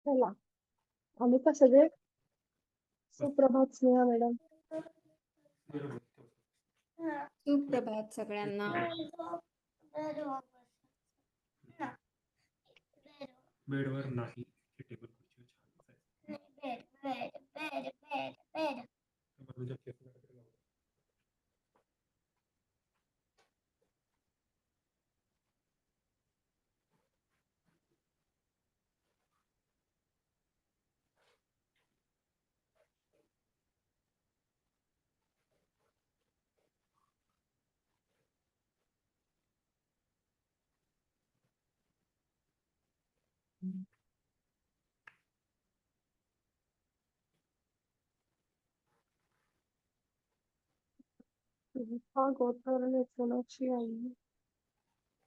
चला, आम्ही का सगळे? सुप्रभात स्नेहा मॅडम. सुप्रभात सगळ्यांना. बेडवर नाही, टेबल खुर्चीवर छान बसायचं. बाजूच्या केसाकडे लावा. हा गोत्रण कोणाची आई?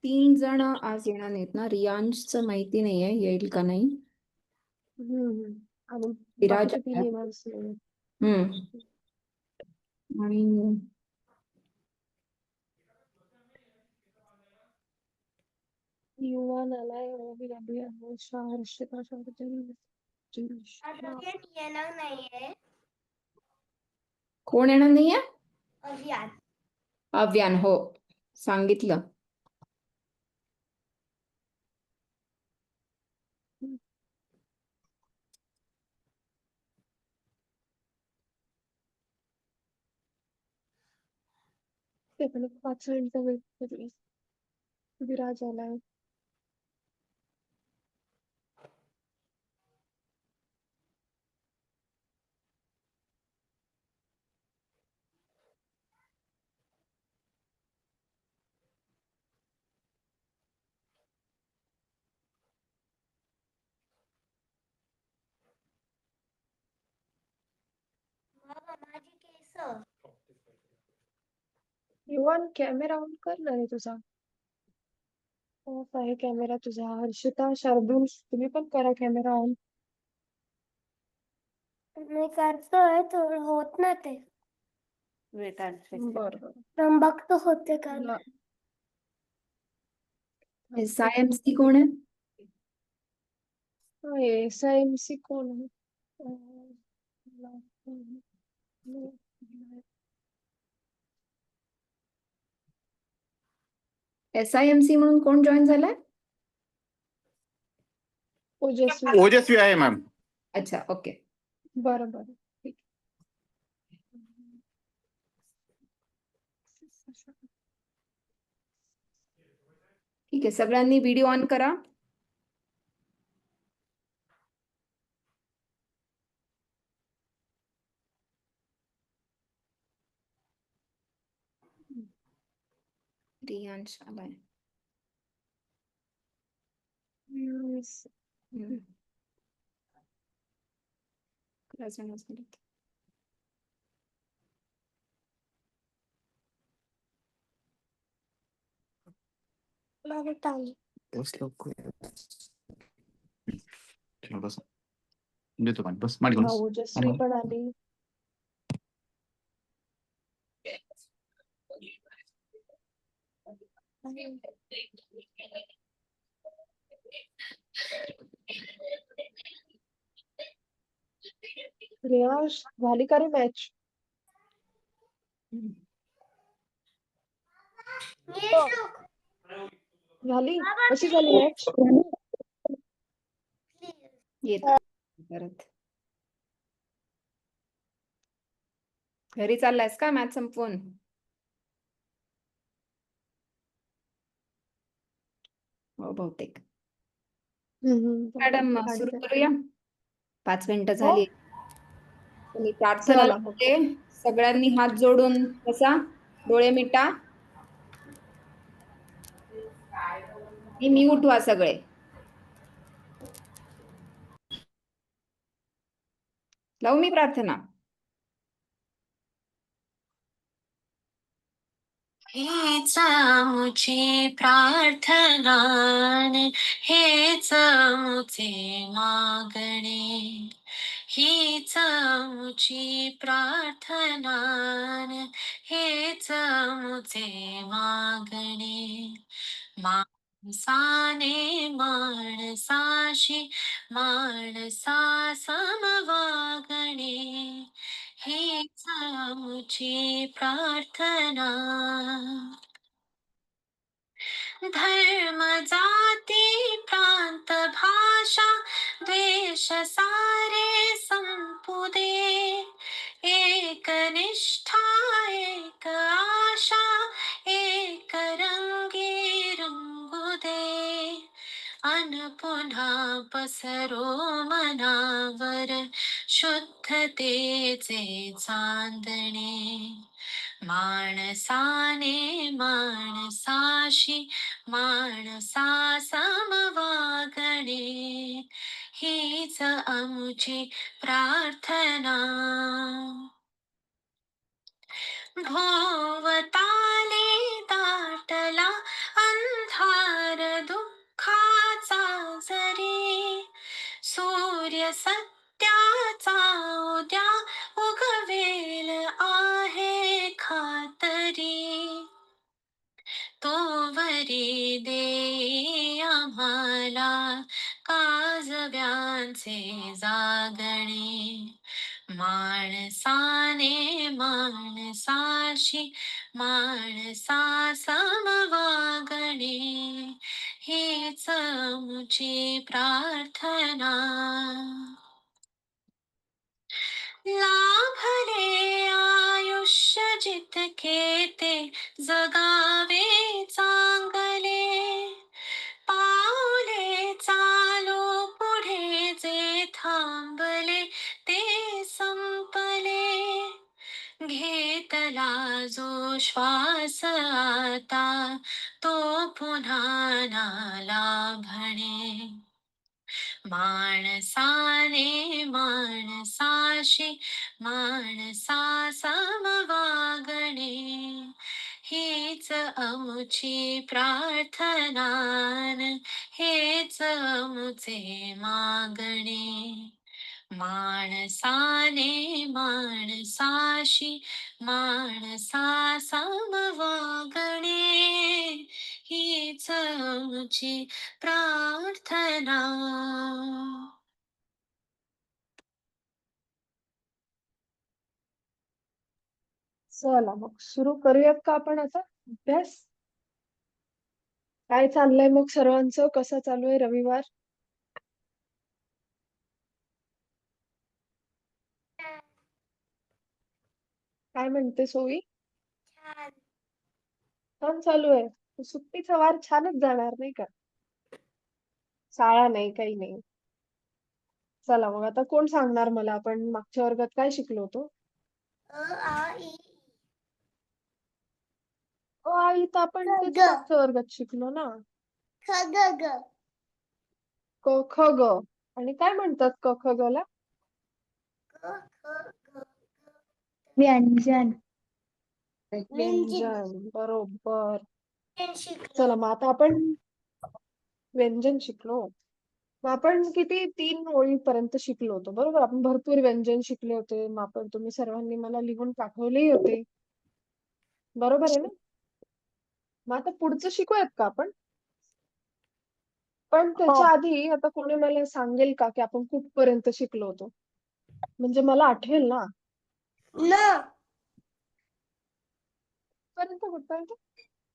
3 जण आज येणार नाहीत ना. रियांशचं माहिती नाहीये येईल का नाही. आणि विराज बाकीचे 3 आहे. येणारच नाही. आणि युवा नालाय ओबी अभी अनुषा हर्षिता शारजन येणार नाहीये. कोण येणार नाहीये? अभियान. अव्यान. हो, सांगितलं. ते पण 5 मिनिटं वेट करू. विराज आलाय. माझी केस. युवन कॅमेरा ऑन कर ना रे तुझा. ऑफ आहे कॅमेरा तुझा. हर्षिता शार्दूल तुम्ही पण करा कॅमेरा ऑन. मी करतोय थोडं होत ना ते. बरं बघतो होते का. SIMC कोण आहे? SIMC कोण आहे? SIMC म्हणून कोण जॉईन झालाय? ओजस्वी आहे मॅम. अच्छा, ओके. बरं बरं ठीक. ठीक आहे, सगळ्यांनी व्हिडिओ ऑन करा. रियांश आलाय. बस देतो पाणी. बस माडी बस. ओजस्वी पण आली. रियांश झाली का रे मॅच? झाली? कशी झाली मॅच? येत परत. घरी चाललायस का मॅच संपवून? हो बहुतेक. मॅडम सुरू करूया. 5 मिनिटं झाली. मी प्रार्थना चला. लावते. सगळ्यांनी हात जोडून बसा. डोळे मिटा. म्यूट व्हा सगळे. लावू मी प्रार्थना? हेच आमुची प्रार्थना हेच आमुचे मागणे हीच आमुची प्रार्थना हेच आमुचे मागणे माणसाने माणसाशी माणसा समवागणे हीच आमची प्रार्थना. धर्म जाती प्रांत भाषा द्वेष सारे संपू दे. एक निष्ठा एक आशा एक रंगी रंगू दे. अन पुन्हा पसरो मनावर शुद्धतेचे चांदणे. माणसाने माणसाशी माणसा समवागणे हीच आमची प्रार्थना. भोवताली दाटला अंधार दुःखाचा जरी. सूर्य सत्याचा उद्या उगवेल आहे खातरी. तोवरी दे आम्हाला काजव्यांचे जागणे. माणसाने माणसाशी माणसा समवागणे हीच आमची प्रार्थना. लाभले आयुष्य जितके ते जगावे चांगले. पाऊले चालू पुढे जे थांबले ते संपले. घेतला जो श्वास आता तो पुन्हा ना लाभणे. माणसाने माणसाशी माणसा समवागणे हीच आमची प्रार्थना. हेच आमचे मागणे. माणसाने माणसाशी माणसा समवागणे हीच आमची प्रार्थना. चला मग सुरू करूयात का आपण आता अभ्यास? काय चाललंय मग सर्वांचं? कसं चालू आहे रविवार? काय म्हणते सोई? छान. छान चालू आहे. सुट्टीचा वार छानच जाणार नाही का? शाळा नाही, काही नाही. चला मग आता कोण सांगणार मला आपण मागच्या वर्गात काय शिकलो होतो? अ आ इ आई तर आपण तेच ग. मागच्या वर्गात शिकलो ना. ख ग ग. क ख ग. आणि काय म्हणतात क ख ग ला? क ख ग. व्यंजन. व्यंजन. बरोबर. शिकलो. चला मग आता आपण व्यंजन शिकलो. मग आपण किती 3 ओळीपर्यंत शिकलो होतो बरोबर. आपण भरपूर व्यंजन शिकले होते. मग आपण तुम्ही सर्वांनी मला लिहून पाठवलेही होते. बरोबर आहे ना? मग आता पुढचं शिकूयात का आपण? पण त्याच्या आधी आता कोणी मला सांगेल का की आपण कुठपर्यंत शिकलो होतो? म्हणजे मला आठवेल ना. न. कुठपर्यंत?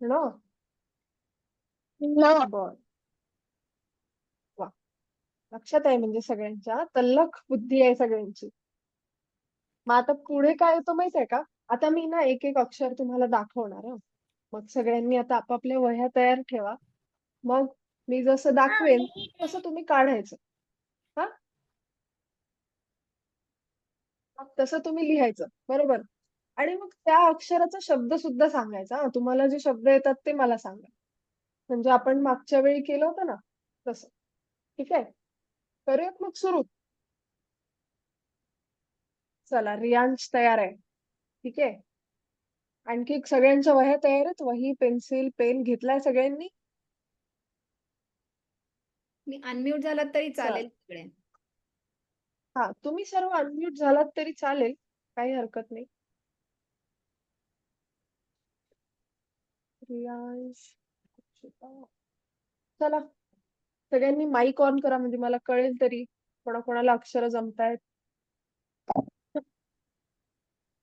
न. बर. वा. लक्षात आहे म्हणजे सगळ्यांच्या. तल्लख बुद्धी आहे सगळ्यांची. मग आता पुढे काय होतं माहित आहे का? आता मी ना एक एक अक्षर तुम्हाला दाखवणार हं. मग सगळ्यांनी आता आपापल्या वह्या तयार ठेवा. मग मी जसं दाखवेन तसं तुम्ही काढायचं. हा? मग तसं तुम्ही लिहायचं. बरोबर. आणि मग त्या अक्षराचा शब्द सुद्धा सांगायचा हं. तुम्हाला जे शब्द येतात ते मला सांगा. म्हणजे आपण मागच्या वेळी केलं होतं ना तसं. ठीक आहे? करूयात मग सुरू. चला रियांश तयार आहे. ठीक आहे? आणखी सगळ्यांच्या वह्या तयार आहेत? वही, पेन्सिल, पेन घेतलाय सगळ्यांनी? मी अनम्यूट झालात तरी चल. चालेल तिकडे. हा, तुम्ही सर्व अनम्यूट झालात तरी चालेल. काही हरकत नाही. रियांश, अक्षता. चला सगळ्यांनी माईक ऑन करा म्हणजे मला कळेल तरी कोणाकोणाला अक्षर जमतायत.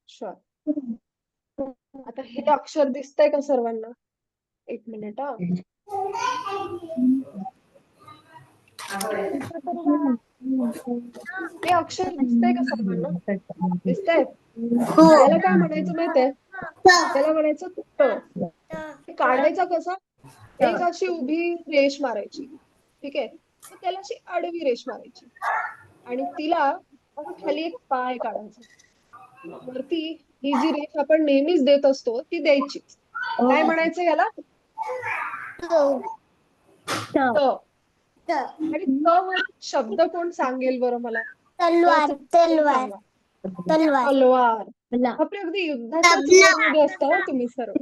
शुअर. आता हे अक्षर दिसतंय का सर्वांना? एक मिनिट हा. हे अक्षर दिसतंय का सर्वांना? दिसतंय? याला काय म्हणायचं माहितीये? त्याला म्हणायचं त. हे काढायचा कसा? एक अशी उभी रेष मारायची. ठीक आहे? तर त्याला अशी आडवी रेष मारायची आणि तिला असं खाली एक पाय काढायचा. वरती ही जी रेष आपण नेहमीच देत असतो ती द्यायची. काय म्हणायचं याला? त. आणि त वर शब्द कोण सांगेल बरं मला? तलवार तलवार तलवार तलवार. बापरे, अगदी युद्धाच्या मध्ये असता हो तुम्ही सर्व.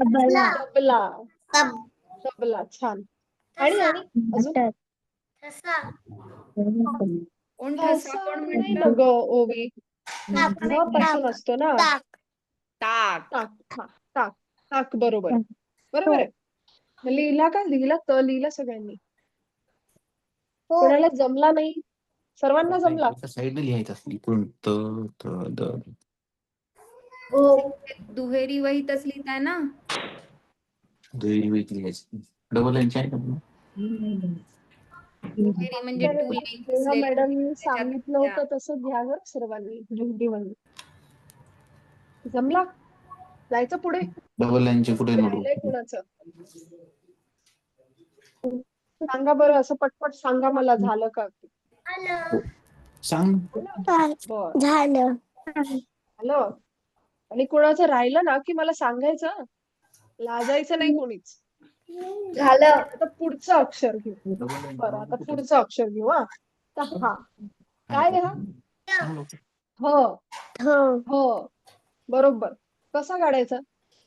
तबला. तबला. छान. आणि अजून ठसा कोण ठसा ठसा कोण नाही ना म्हणतं? ग ओवी. ध पासून असतो ना. ताक ताक. ताक. हा, ताक. ताक बरोबर. बरोबर आहे. मग लिहिला का? लिहिला त लिहिला सगळ्यांनी. कोणाला जमला नाही? सर्वांना जमला? साईडने लिहायचं असतं इकडून त त द. दुहेरी वहीतच लिहिताय ना? दुहेरी वहीत लिहायचं. डबल लाईनची आहे का तुला? दुहेरी म्हणजे टू लाईन जेव्हा मॅडमनी त्याच्यात सांगितलं लिहा. होतं तसं घ्या ग सर्वांनी दुहेरी वही. जमला? जायचं पुढे? डबल लाईनची कुठे नोट राहिलंय कुणाचं? सांगा बरं, असं पटपट सांगा मला झालं का? सांग. बरं. झालं झालं. आणि कोणाचं राहिलं ना की मला सांगायचं. लाजायचं नाही कोणीच. झालं आता पुढचं अक्षर घेऊ. बरं, आता पुढचं अक्षर घेऊ हा. तर हा. काय आहे हा? ह. ह. बरोबर. कसा काढायचा?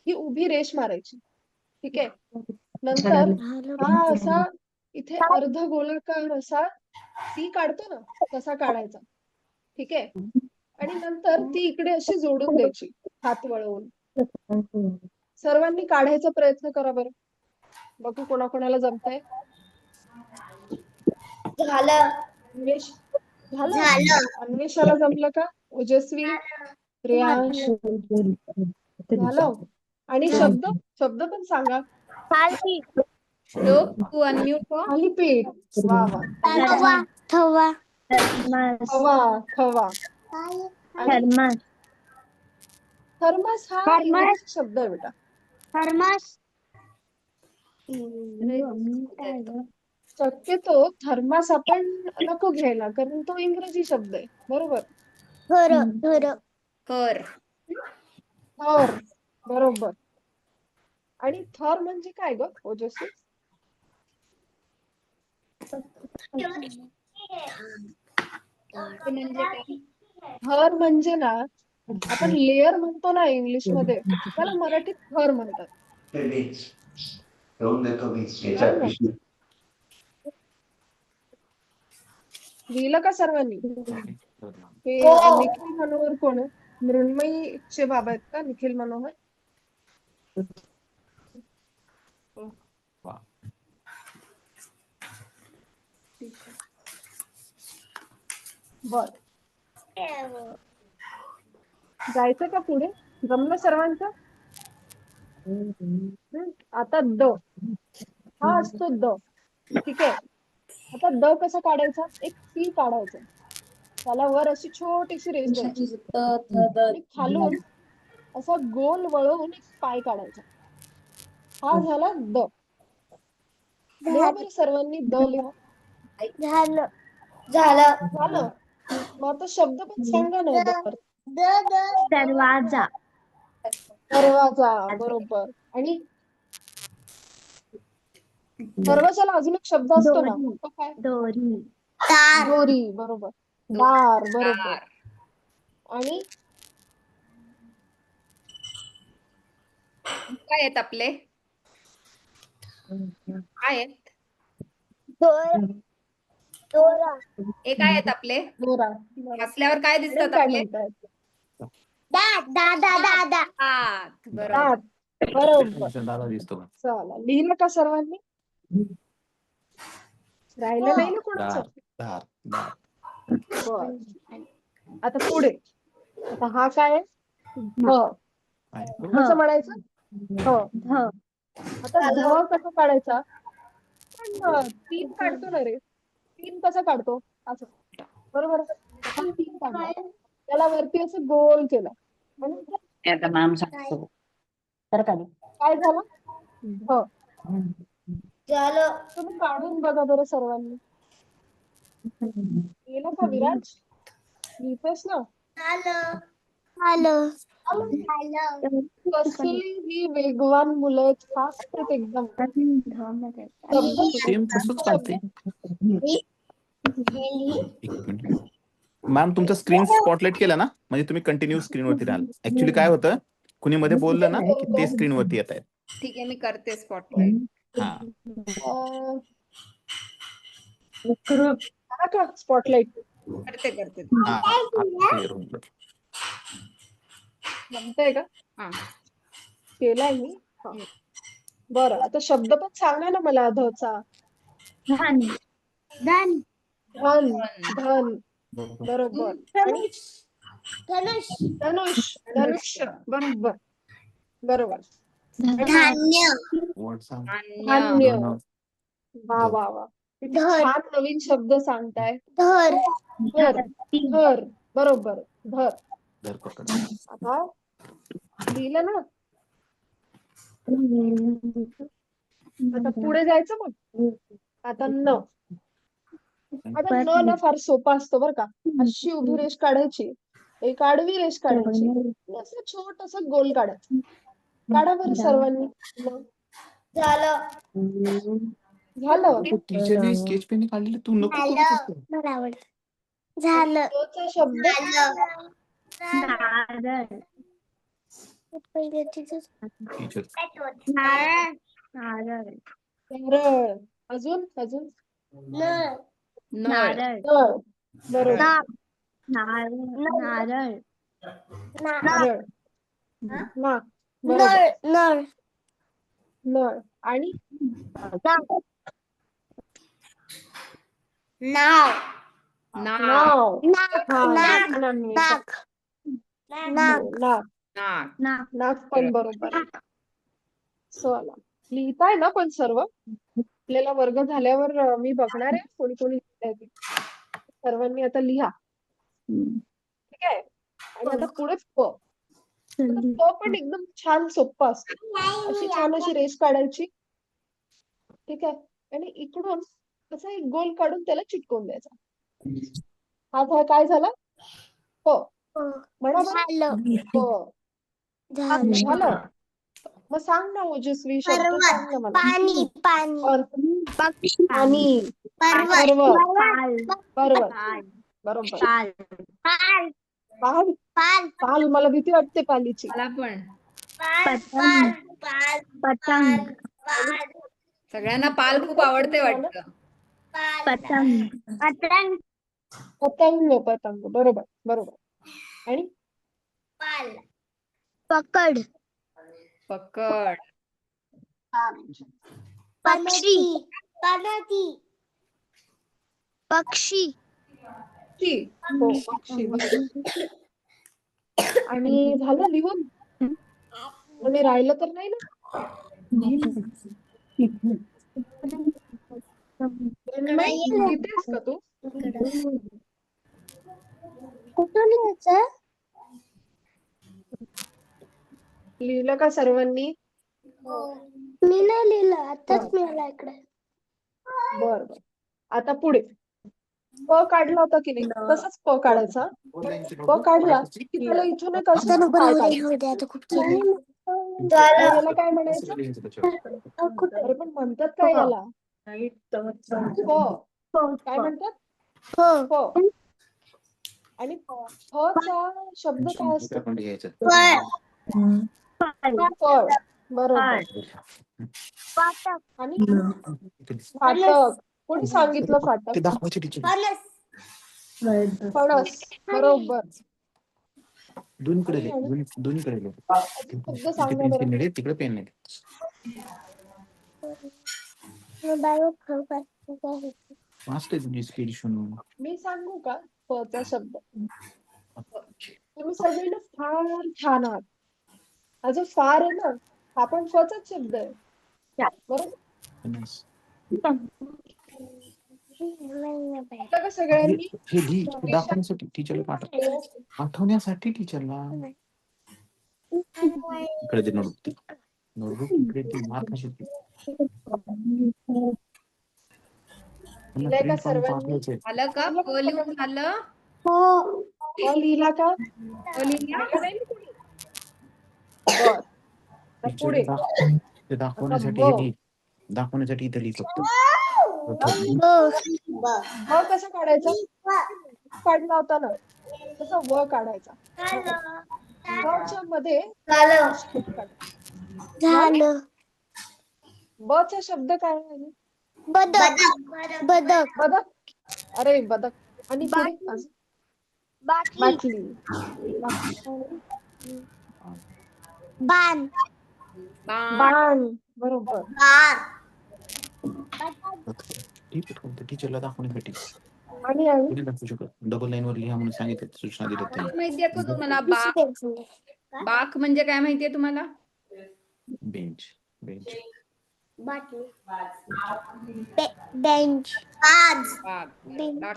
ही उभी रेष मारायची. ठीक आहे. नंतर हा असा इथे अर्ध गोलाकार असा सी काढतो ना तसा काढायचा. ठीक आहे. आणि नंतर ती इकडे अशी जोडून द्यायची हात वळवून. सर्वांनी काढायचा प्रयत्न करा बरं. बघू कोणाकोणाला जमतंय. झालं अन्वेष झालं? अन्वेषाला जमलं का? ओजस्वी, प्रियांश झालं? आणि शब्द पण सांगा. श्लोक तू अनम्यूट हो. थालीपीठ. वा वा. थवा थवा खवा. खवा. आणि थर्मास हा इंग्रजी शब्द आहे बेटा. थर्मास शक्यतो थर्मास आपण नको घ्यायला कारण तो इंग्रजी शब्द आहे. बरोबर. थर कर. थर. बरोबर. आणि थर म्हणजे काय ग ओजस्वी? म्हणजे काय? थर म्हणजे ना आपण लेअर म्हणतो ना इंग्लिश मध्ये त्याला मराठीत थर म्हणतात. कळलं ना? लिहिलं का सर्वांनी? हे निखिल मनोहर कोण आहे? मृण्मयीचे बाबा आहेत का निखिल मनोहर? बर. जायचं का पुढे? जमलं सर्वांचं? आता द. हा असतो द. ठीक आहे. आता द कसा काढायचा? एक सी काढायचा. त्याला वर अशी छोटीशी रेष द्यायची आणि खालून असा गोल वळवून एक पाय काढायचा. हा झाला द. लिहा बरं सर्वांनी द लिहा. झालं झालं. मग आता शब्द पण सांगा ना द. दरवाजा. दरवाजा. बरोबर. आणि दरवाजाला अजून एक शब्द असतो ना तो काय? दोरी. दोरी. बरोबर. दार. बरोबर. आणि काय आहेत आपले? काय आहेत? दोरा हे काय आहेत आपले? दोरा. हसल्यावर काय दिसतात काय आपले? म्हणतायत? दादा हात. बरोबर. दात. बरोबर. दादा दिसतो का? चला लिहिलं का सर्वांनी? राहिलं नाही ना कोणाचं? धार धार बर. आता पुढे. आता हा काय आहे? ध. आहे. कसं म्हणायचं? ध. ध आता ध कसा काढायचा? पण 3 काढतो ना रे. 3 कसा काढतो? असं. बरोबर. आपण 3 काढला. त्याला वरती असं गोल केलं. म्हणून आता मॅम सांगतो तर का काय झालं? ध. झालं तुम्ही काढून बघा बरं सर्वांनी. केलं का विराज? लिहितोस ना? झालं झालं कसली ही वेगवान मुलं आहेत. फास्ट आहेत एकदम. शब्द सेम तसंच काढते. एक मिनिट. मॅम तुमचं स्क्रीन स्पॉटलाइट केलं ना म्हणजे तुम्ही कंटिन्यू स्क्रीनवरती राहाल. ऍक्च्युली काय होतं कुणी मध्ये बोललं ना की ते स्क्रीनवरती येत आहेत. ठीक आहे, मी करते स्पॉटलाइट. हा अं, आला का स्पॉटलाइट? करते. हा आता clear होऊन जाईल. जमतंय का? हा. केलाय मी. हा. बरं आता शब्द पण सांगा ना मला धचा. धन धन धन. धन. बरोबर. आणि धनुष धनुष. धनुष्य. बरोबर. बरोबर. धान्य Word सांग. धान्य. धन. वा वा वा. किती धर. छान नवीन शब्द सांगताय. धर धर. धर. बरोबर. धर. धर पकड. आता लिहिलं ना? आता पुढे जायचं मग. आता न. आता न ना फार सोपा असतो बरं का. अशी उभी रेष काढायची. एक आडवी रेष काढायची. असं छोटस गोल काढायचं. काढा बरं सर्वांनी. न. झालं झालं. टीचरने स्केच पेन काढलेलं तू नको करू झालं तसं. मला आवडत झालं चा शब्द नारळ पहिले तिथंच टीचर नारळ नारळ नारळ. अजून अजून नळ नळ. नारळ नळ. बरोबर. नारळ नारळ नारळ. नाक. बरोबर. नळ नळ नळ. आणि नाव नाक. नाव. नाक हा, नाक नाक नाही. नाक नाक नाक. नाक. नाक नाक पण बरोबर आहे. चला. लिहिताय ना पण सर्व? आपल्याला वर्ग झाल्यावर मी बघणार आहे कोणी कोणी लिहिताय ते. सर्वांनी आता लिहा. ठीक आहे. आणि आता पुढे प. आता प पण एकदम छान सोपं असतं. अशी छान अशी रेष काढायची. ठीक आहे. आणि इकडून असा एक गोल काढून त्याला चिटकवून द्यायचा. हा काय झाला? प. म्हणा बरं. झालं प. झालं. मग सांग ना ओजस्वी शब्द सांग ना पर्वत मला. पाणी पाणी पाणी. पर्वत पर्वत. पर्वत. बरोबर. पाल पाल पाल. पाल पाल मला भीती वाटते पालीची. मला पण. पाल पाल पतंग सगळ्यांना पाल खूप आवडते वाटतं. पतंग पतंग पतंग. पतंग. बरोबर. बरोबर. आणि पाल पकड पकड. पक्षी पनती पक्षी पक्षी. हो पक्षी. बरोबर. आणि झालं लिहून? आणि राहिलं तर नाही ना? मृण्मयी, लिहितेस का तू? कुठून लिहायचं लिहिलं का सर्वांनी? मी नाही लिहिलं आताच मिळाला इकडे बर बर. आता पुढे प काढला होता की नाही तसंच प काढायचा. प काढला की त्याला इथून एक असं पाय काढायचा. आता खूप केली आणि याला काय म्हणायचं? अरे पण म्हणतात काय याला? प. काय म्हणतात? प. आणि फ चा शब्द काय असतो? फळ. बरोबर. आणि फाटक. कोणी सांगितलं फाटक? दाखवायची टीचर फणस. बरोबर. दोन्हीकडे लिह. दोन्हीकडे लिह. शब्द इथे सांगा बरं. पेन्सिल नाही तिकडे पेन नाही. फास्ट आहे तुझी स्पीड शून्य. मी सांगू का फचा शब्द? तुम्ही सगळेजण फार छान आहात. हा जो फार आहे ना, हा पण फचाच शब्द आहे. बरोबर? आता का सगळ्यांनी हे दाखवण्यासाठी टीचरला पाठवण्यासाठी टीचरला इकडे दे नोटबुक इकडे दे, मार्क कशी दे. लिहिलंय का सर्वांनी? झालं का? प लिहून झालं? लिहिला का? प लिहिला? लिहिलं नाही ना कोणी? बर. आता पुढे ते दाखवण्यासाठी आता हे लिह. दाखवण्यासाठी इथे लिह फक्त. ब कसा काढायचा? काढला होता ना, तसा व काढायचा. च्या मध्ये झालं. ब चा शब्द काय आहे? बदक. बदक. बदक. अरे बदक. आणि पुढे अजून? बाटली. बाण. बाण. बरोबर. टीचरला दाखवण्यासाठी आणि कोणी दाखवू शकत. डबल लाईन वर लिहा म्हणून सांगितलं, सूचना दिल्या त्यांनी. माहितीये का तुम्हाला बाक म्हणजे काय माहितीये तुम्हाला? बेंच. बेंच. बाक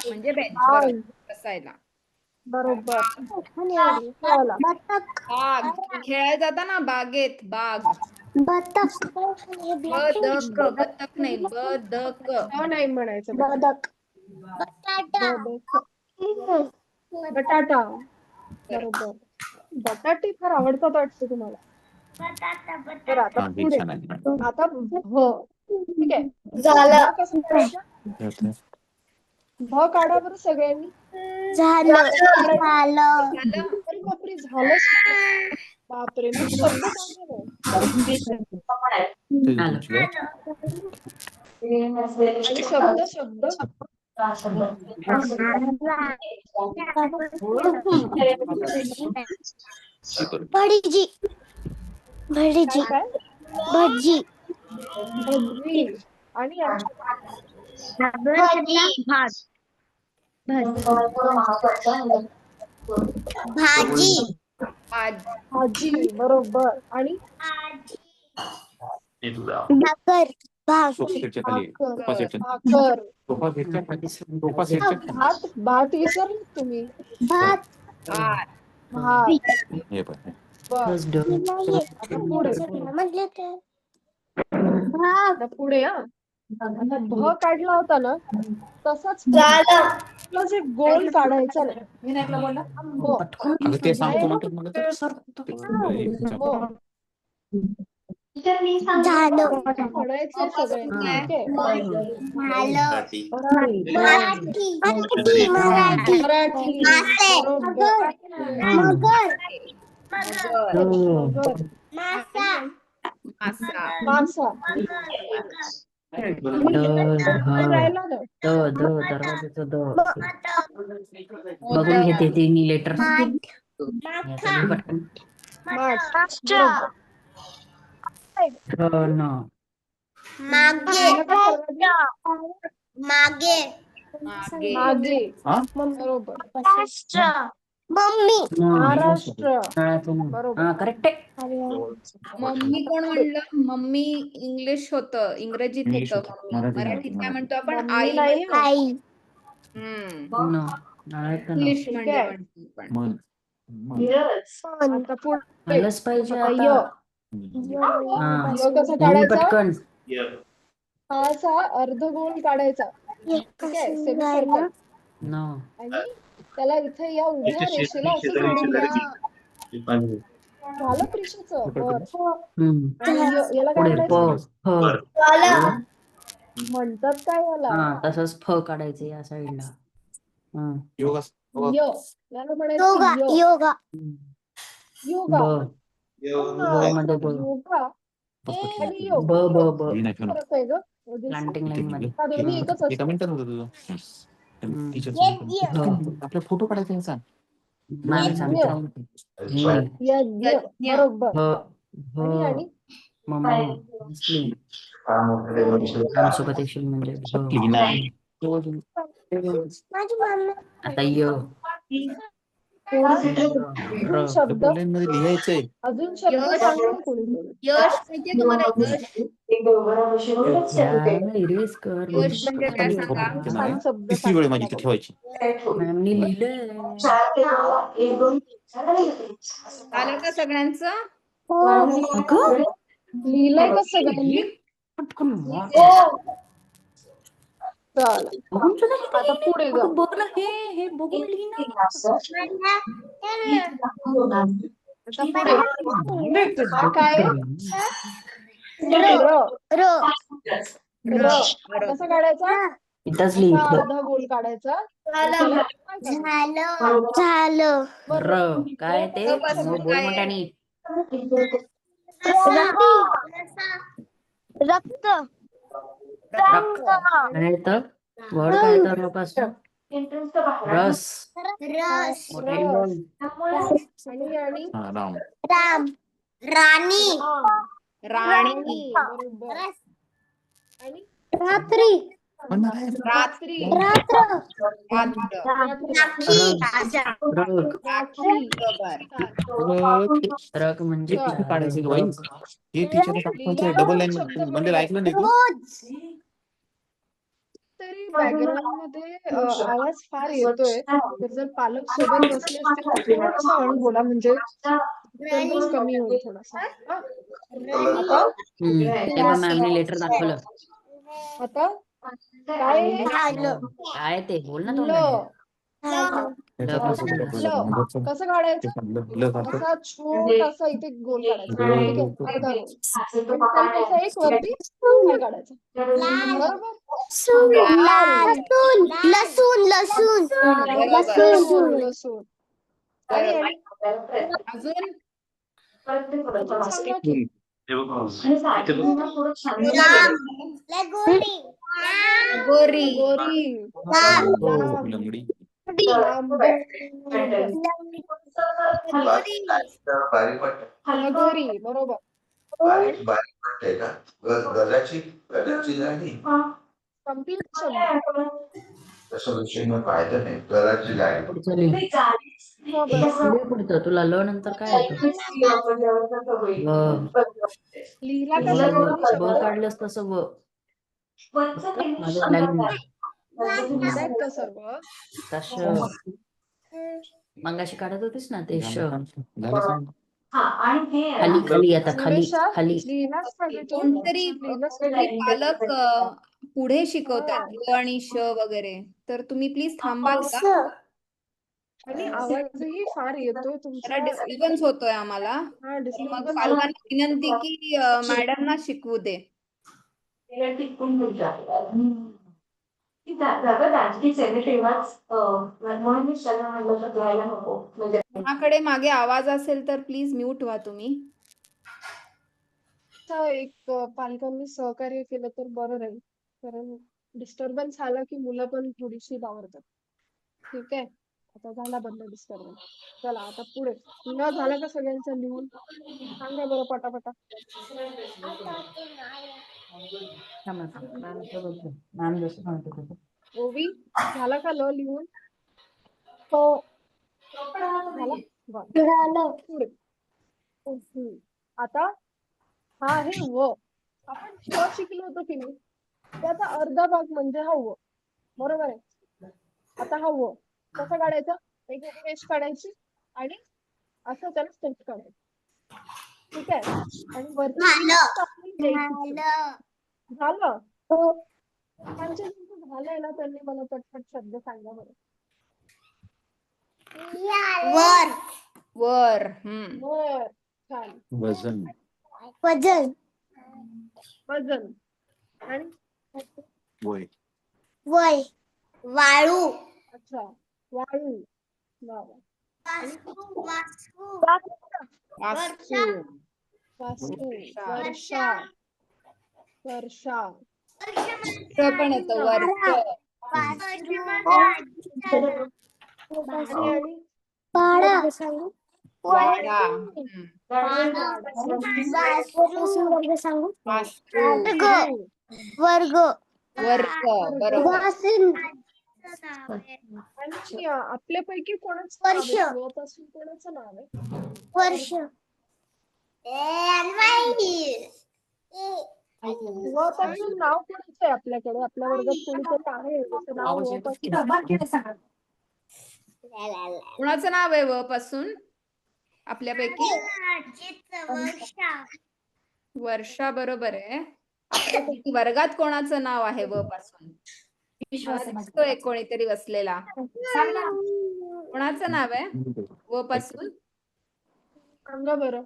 म्हणजे बेंच. बरोबर. बसायला. बरोबर. बाग. खेळायला जाता ना बागेत. बाग. बदक. बदक नाही, बदक. नाही म्हणायचं. बदक. बटाटा. बरोबर. बटाटे फार आवडतात वाटतं तुम्हाला. तर आता पुढे आता ठीक आहे. भ कसं काढायचं? भ काढा बरं सगळ्यांनी. झालं. अरे बापरे, झालं. बापरे, मग शब्द आणि शब्द भटजी. भटजी. काय? भटजी. भजी. आणि भाजी. भाजी. बरोबर. आणि भाकर. भात विसरले तुम्ही. भात. पुढे आता भ काढला होता ना, तसाच जे गोल काढायचा ना. ते सांगतो ना म्हणायचं सगळ्यांनी. मासा. राहिला ना. बघून घेते तिन्ही लेटर. मागे. बरोबर. मम्मी. महाराष्ट्र. हा करेक्ट आहे. मम्मी कोण म्हणलं? मम्मी इंग्लिश होतं, इंग्रजीत होतं. मराठीत काय म्हणतो आपण? आई. आई. इंग्लिश म्हणजे आपण. आता पुढे आलंच पाहिजे आता आता. य कसा काढायचा? पटकन. हा असा अर्धगोल काढायचा. ठीक आहे, सेमी सर्कल. आणि त्याला इथे या उभ्या रेषेला असं जोडून द्यायचं. झालं प्रिशाचं. याला काय म्हणायचं? म्हणतात काय याला? तसंच फ काढायचं या साईडला. याला म्हणायचं योगा. योगा. मध्ये योगा आणि योग. फरक आहे ग. प्लांटिंग लाईन मध्ये. दोन्ही एकच असतं. एका मिनिटात होतं तुझं. आपला फोटो काढायचा याचा. बरोबर. आणि ट्रान्सपोर्टेशन म्हणजे माझी मम्मी आता य अजून शब्द डबल लाईन मध्ये लिहायचंय. अजून शब्द यश. सांगा कोणी. यश माहितीये तुम्हाला यश? इरेज कर यश म्हणजे काय सांगा? छान शब्द तिसरी वेळ सांगा माझी मला. इथे ठेवायची. मॅमनी लिहिलंय. झालं का सगळ्यांचं? अगं लिहिलंय का सगळ्यांनी? पटकन वाच. चला बघून सुद्धा किती आता लिहिलंय. पुढे जा. अगं बघ ना हे बघून लिही ना. आता पुढे हा काय आहे? र. र. कसा काढायचा? इथंच असा लिही. अर्धा गोल काढायचा. आणि त्याला काय करायचं? झालं र काय ते पासून बोल काय मोठ्याने. रक्त काय तर वड काय तर रोपासून रस रस मोठ्याने बोल. आणि हा राम. राम राणी राणी. बरोबर. आणि रात्री रात्री. रात्र रात्र. रग राखी. बरोबर. रग म्हणजे किती काढायचं बाई? हे टीचर सांगतो डबल लाईन मध्ये म्हणजे ऐकलं नाही तू? तरी बॅकग्राऊंड मध्ये आवाज फार येतोय. तर जर पालक सोबत बसले असतील तर थोडंसं हळू बोला म्हणजे disturbance कमी होईल थोडासा. हा? आता ते पण मॅमने लेटर दाखवलं. आता काय आहे? काय ते बोल ना ल. तोंडाने. कसं काढायचं? असा छोटासा इथे गोल काढायचा. ठीक आहे? अर्धा गोल. आणि त्याचा एक वरती काय काढायचं? बरोबर? लसूण लसूण लसूण. लसूण. आणि अजून अजून सांगा की. गोरी. गोरी. लंगडी. लांब. लगोरी. बरोबर. कंप्लीट शब्द. पुढचं लिही. हो, बस. लिही पुढचं. तुला ल नंतर काय येतं? लिहिला का ब सगळ्यांनी ब शब्द? काढलंस तसं व माझ्या लाईन लिहितायत का सर्व? तश मगाशी काढत होतीस ना ते श खाली खाली आता खाली सुरेशा, खाली लिहिलास का रे तू? कोणतरी लिहिलंस का? कोणतरी पालक पुढे शिकवतात व आणि श वगैरे, तर तुम्ही प्लीज थांबाल का? आणि आवाजही फार येतोय जरा तुमचा. डिस्टर्बन्स होतोय आम्हाला. हा, मग डिस्टर्बन्स. पालकांना विनंती की मॅडमना शिकवू दे. कोणाकडे मागे आवाज असेल तर प्लीज म्यूट व्हा तुम्ही. एक पालकांनी सहकार्य केलं तर बरं राहील. कारण डिस्टर्बन्स आला की मुलं पण थोडीशी बावरतात. ठीक आहे? आता झाला बंद डिस्टर्बन्स. चला आता पुढे. न झालं का सगळ्यांचं लिहून? सांगा बरं पटापटा. मॅम जसं सांगतो तसं. ओवी, झाला का ल लिहून? हो झाला? बरं. पुढे. आता हा आहे व. आपण श शिकलो होतो की नाही? त्याचा अर्धा भाग म्हणजे हा व. बरोबर आहे? आता हा व कसं काढायचं? एक रेष काढायची आणि असं त्याला स्टेप काढायचं. ठीक आहे? आणि वरती झालं. त्यांच्या ज्यांचं झालंय ना त्यांनी मला पटपट शब्द सांगा बरं. वर वर. वर. छान. वजन. वजन वजन. आणि वय. वय वाळू अच्छा, वाळू. बरं. वास्तू. वास्तू. वर्षा. वर्षा. पण येतं वर्ष. आणि पाडा वाडा. वास्तू वास्तू. वर्ग वर्ष बरोबर. वासिन आणि आपल्यापैकी कोणाचं नाव वर्ष. आहे? व पासून कोणाचं नाव आहे? वर्ष व पासून नाव कोणाचं आहे आपल्याकडे? आपल्या वर्गात कोणीतरी आहे जसं नाव व पासून? कुणाचं नाव आहे व पासून आपल्यापैकी? वर्षा बरोबर आहे. आपल्यापैकी वर्गात कोणाचं नाव आहे व पासून? मला दिसतोय कोणीतरी बसलेला. कोणाचं नाव आहे व पासून? सांगा बरं.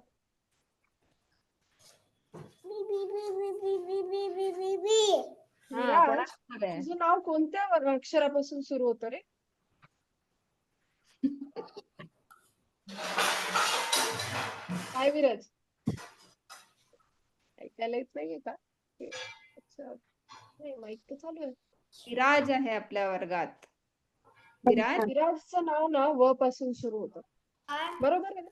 हा, कोणाचं नाव आहे? तुझं नाव कोणत्या अक्षरापासून सुरू होतं रे? काय विराज? ऐकायला येत नाहीये का? अच्छा. नाही, माईक तर चालू आहे. विराज आहे आपल्या वर्गात. विराज विराजचं नाव ना व पासून सुरू होतं. बरोबर आहे ना?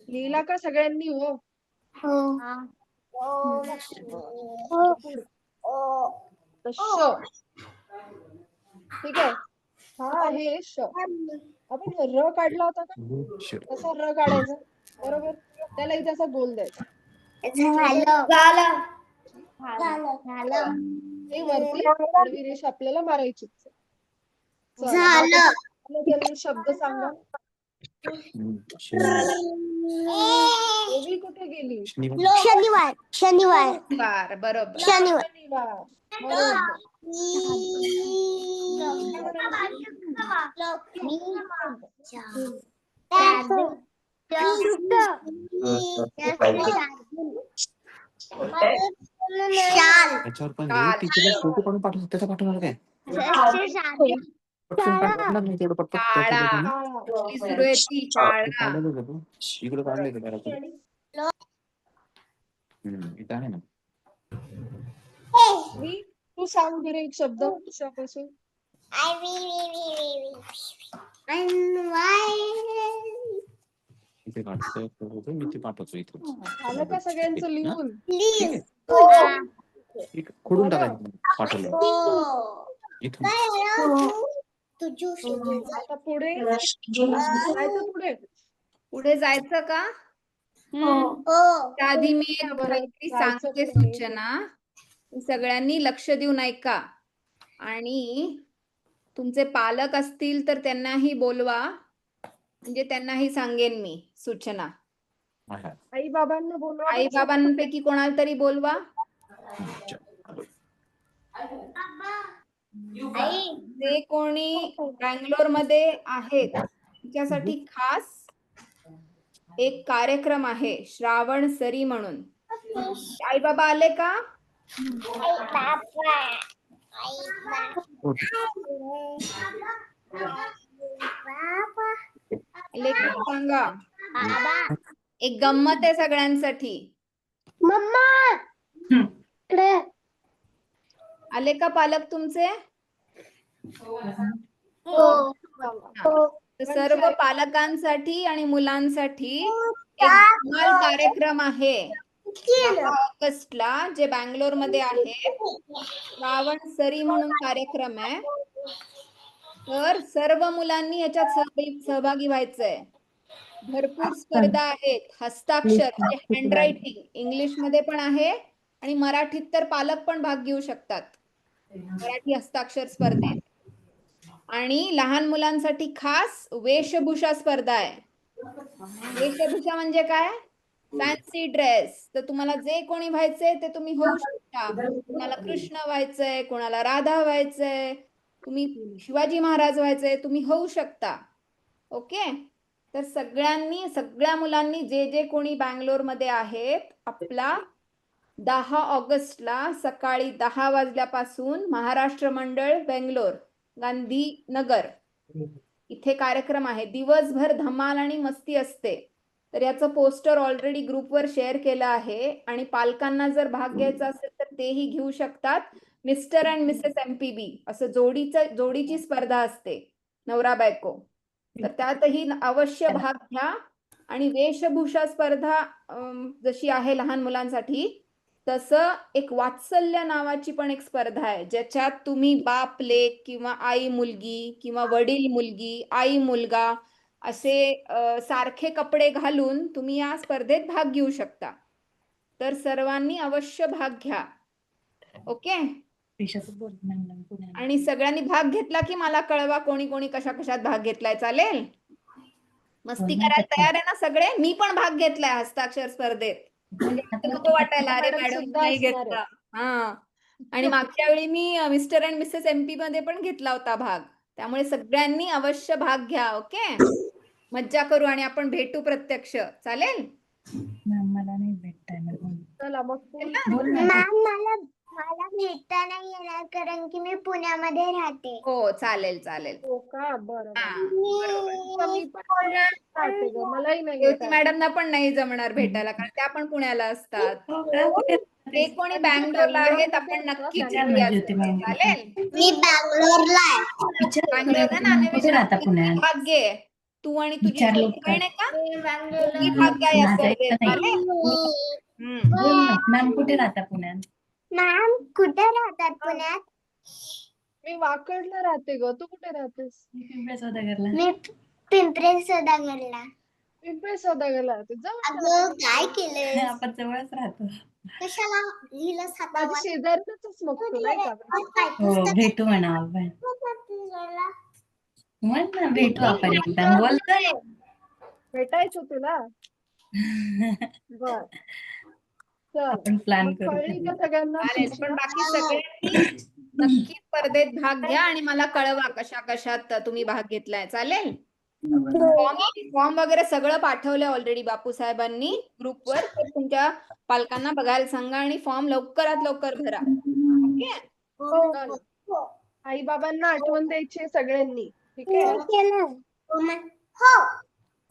लिहिला का सगळ्यांनी व? तर श. ठीक आहे. हा आहे श. आपण र काढला होता का? कसा र काढायचा? बरोबर. त्याला इथे असा गोल द्यायचा. हे वरती आडवी रेष आपल्याला मारायची. त्यांनी शब्द सांगा. ओवी कुठे गेली? शनिवार कार बरोबर. शनिवार शनिवार. बरोबर. त्याच्यावर पण टीचरला फोटो काढून पाठवतो, त्याचा पाठवणार काय? पटकन पाठवणार नाही तेवढं पटपट. शाळा. हा. कुठली सुरू आहे ती शाळा. काढलेलं का तू? इकडं काढलंय का त्याला? इथं आहे ना. तू सांग बरं एक शब्द तुझ्यापासून. इथे काढतो मी, ते पाठवतो इथे. झालं का सगळ्यांचं लिहून? खोडून टाकायचं पाठवलं इथून. आता पुढे जायचं. पुढे जायचं का? त्याआधी मी एक काहीतरी सांगते सूचना. सगळ्यांनी लक्ष देऊन ऐका आणि तुमचे पालक असतील तर त्यांनाही बोलवा, म्हणजे त्यांनाही सांगेन मी सूचना. आई बाबांना बोलवा. आई बाबांपैकी कोणाला तरी बोलवा. जे कोणी बँगलोर मध्ये आहेत त्याच्यासाठी खास एक कार्यक्रम आहे, श्रावण सरी म्हणून. आई बाबा आले का? आले का सांगा. एक गंमत आहे सगळ्यांसाठी. आले का पालक तुमचे? तर सर्व पालकांसाठी आणि मुलांसाठी एक धमाल कार्यक्रम आहे 10 ऑगस्टला, जे बँगलोर मध्ये आहे. श्रावण सरी म्हणून कार्यक्रम आहे. तर सर्व मुलांनी याच्यात सहभागी व्हायचंय. भरपूर स्पर्धा आहेत. हस्ताक्षर म्हणजे हँडरायटिंग इंग्लिश मध्ये पण आहे आणि मराठीत तर पालक पण भाग घेऊ शकतात मराठी हस्ताक्षर स्पर्धेत. आणि लहान मुलांसाठी खास वेशभूषा स्पर्धा आहे. वेशभूषा म्हणजे काय? Fancy dress. तर तुम्हाला जे कोणी व्हायचंय ते तुम्ही होऊ शकता. कोणाला कृष्ण व्हायचंय, कोणाला राधा व्हायचंय, तुम्ही शिवाजी महाराज व्हायचंय, तुम्ही होऊ शकता. ओके. तर सगळ्या मुलांनी जे कोणी बँगलोर मध्ये आहेत, आपला 10 ऑगस्टला सकाळी 10 वाजल्यापासून महाराष्ट्र मंडळ बेंगलोर गांधीनगर इथे कार्यक्रम आहे. दिवसभर धमाल आणि मस्ती असते. तर याचं पोस्टर ऑलरेडी ग्रुपवर शेअर केलं आहे आणि पालकांना जर भाग घ्यायचा असेल तर तेही घेऊ शकतात. मिस्टर अँड मिसेस MPB असं जोडीची स्पर्धा असते, नवरा बायको. तर त्यातही अवश्य भाग घ्या. आणि वेशभूषा स्पर्धा जशी आहे लहान मुलांसाठी तसं एक वात्सल्य नावाची पण एक स्पर्धा आहे, ज्याच्यात तुम्ही बाप लेक किंवा आई मुलगी किंवा वडील मुलगी, आई मुलगा असे सारखे कपडे घालून तुम्ही या स्पर्धेत भाग घेऊ शकता. तर सर्वांनी अवश्य भाग घ्या. ओके. आणि सगळ्यांनी भाग घेतला की मला कळवा कोणी कोणी कशा कशात भाग घेतलाय. चालेल? मस्ती करायला तयार आहे ना सगळे? मी पण भाग घेतलाय हस्ताक्षर स्पर्धेत. म्हणजे असं नको वाटायला अरे मॅडम मॅडम सुद्धा नाही असणार आहे. घेतला. हा. आणि मागच्या वेळी मी मिस्टर अँड मिसेस MP मध्ये पण घेतला होता भाग. त्यामुळे सगळ्यांनी अवश्य भाग घ्या. ओके. मज्जा करू आणि आपण भेटू प्रत्यक्ष. चालेल? मला नाही भेटताय चला मग मॅम मला भेटता नाही येणार कारण की मी पुण्यामध्ये राहते. हो चालेल चालेल. हो का? बरं हा. तर मी पण पुण्यातच राहते ग. मलाही नाही येत ज्योती आहे. मॅडमना पण नाही जमणार भेटायला कारण त्या पण पुण्याला असतात. ते कोणी पण जे बँगलोरला आहेत बँगलोरमध्ये आपण आहेत ना, नक्की त्यांना ठरवूया ज्योती सगळे. मॅम. चालेल? मी बँगलोरला आहे. बँगलोरला ना कुठे राहता पुण्यात? भाग घे. तू आणि तुझी विचारलं छोटी का? बहीण आहे का? मी बँगलोरला ती भाग घ्या या माझं स्पर्धेत. ऐकत नाही. चालेल? बोल ना. मॅम कुठे राहता पुण्यात? मॅम कुठे राहतात पुण्यात? मी वाकडला राहते ग. तू कुठे राहतेस? पिंपळे सौदागरला. मी पिंपरी सौदागरला. पिंपरी सौदागरला राहते. जवळ अगं काय केलंय? आपण जवळच राहतो. कशाला लिहिलं माझी हातावर? शेजारीच मग तू नाही का? हो भेटू म्हणा आपण. म्हण ना भेटू आपण एकदा. बोल तर. भेटायचं तुला. बर. चल आपण प्लॅन मग करू कळली कधी. का सगळ्यांना? चालेल. पण बाकी सगळ्यांनी नक्की स्पर्धेत भाग घ्या आणि मला कळवा कशा कशात तुम्ही भाग घेतलाय. चालेल? फॉर्म वगैरे सगळं पाठवलंय ऑलरेडी बापूसाहेबांनी ग्रुपवर. तर तुमच्या पालकांना बघायला सांगा आणि फॉर्म लवकरात लवकर भरा. ओके. चल. आई बाबांना आठवण द्यायची आहे सगळ्यांनी. ठीक आहे?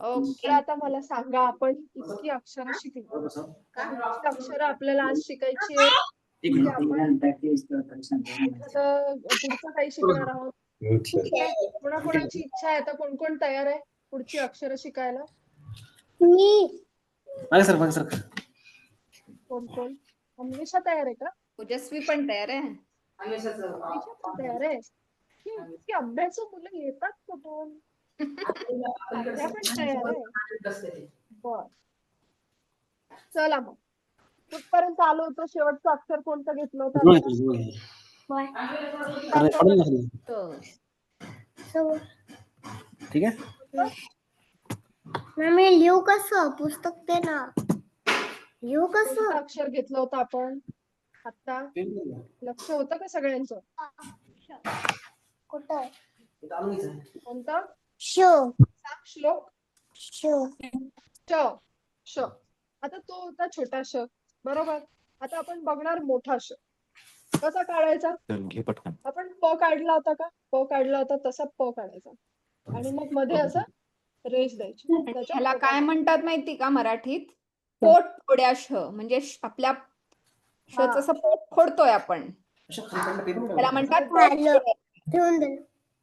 ओके. तर आता मला सांगा, आपण इतकी अक्षरं शिकली. इतकी अक्षरं आपल्याला आज शिकायची आहेत की आपण एखादं पुढचं काही शिकणार आहोत. कोणाकोणाची इच्छा आहे? आता कोण कोण तयार आहे पुढची अक्षरं शिकायला? मी कोण कोण? अन्वेषा तयार आहे का? ओजस्वी पण तयार आहे. अन्वेषा पण तयार आहे? इतकी अभ्यासू मुलं येतात कुठून? त्या पण तयार आहे? बर. चला मग कुठपर्यंत आलो होतो? शेवटचं अक्षर कोणतं घेतलं होतं? ठीक आहे. मी लिहू कसं? पुस्तक दे ना. लिहू कोणतं कसं? अक्षर घेतलं होतं आपण आता? लक्ष होतं का सगळ्यांचं? कुठं? कोणतं? शो. सांग श्लोक. शो. श. श. आता तो होता छोटा श. बरोबर. आता आपण बघणार मोठा श. कसा काढायचा? चल घे पटकन. आपण प काढला होता का? प काढला होता तसा प काढायचा आणि मग मध्ये असं रेष द्यायची. ह्याला काय म्हणतात माहिती का मराठीत? पोट फोड्या श. म्हणजे आपल्या शचं असं पोट फोडतोय आपण. त्याला म्हणतात पोट झालं. फोड. ठेवून दे.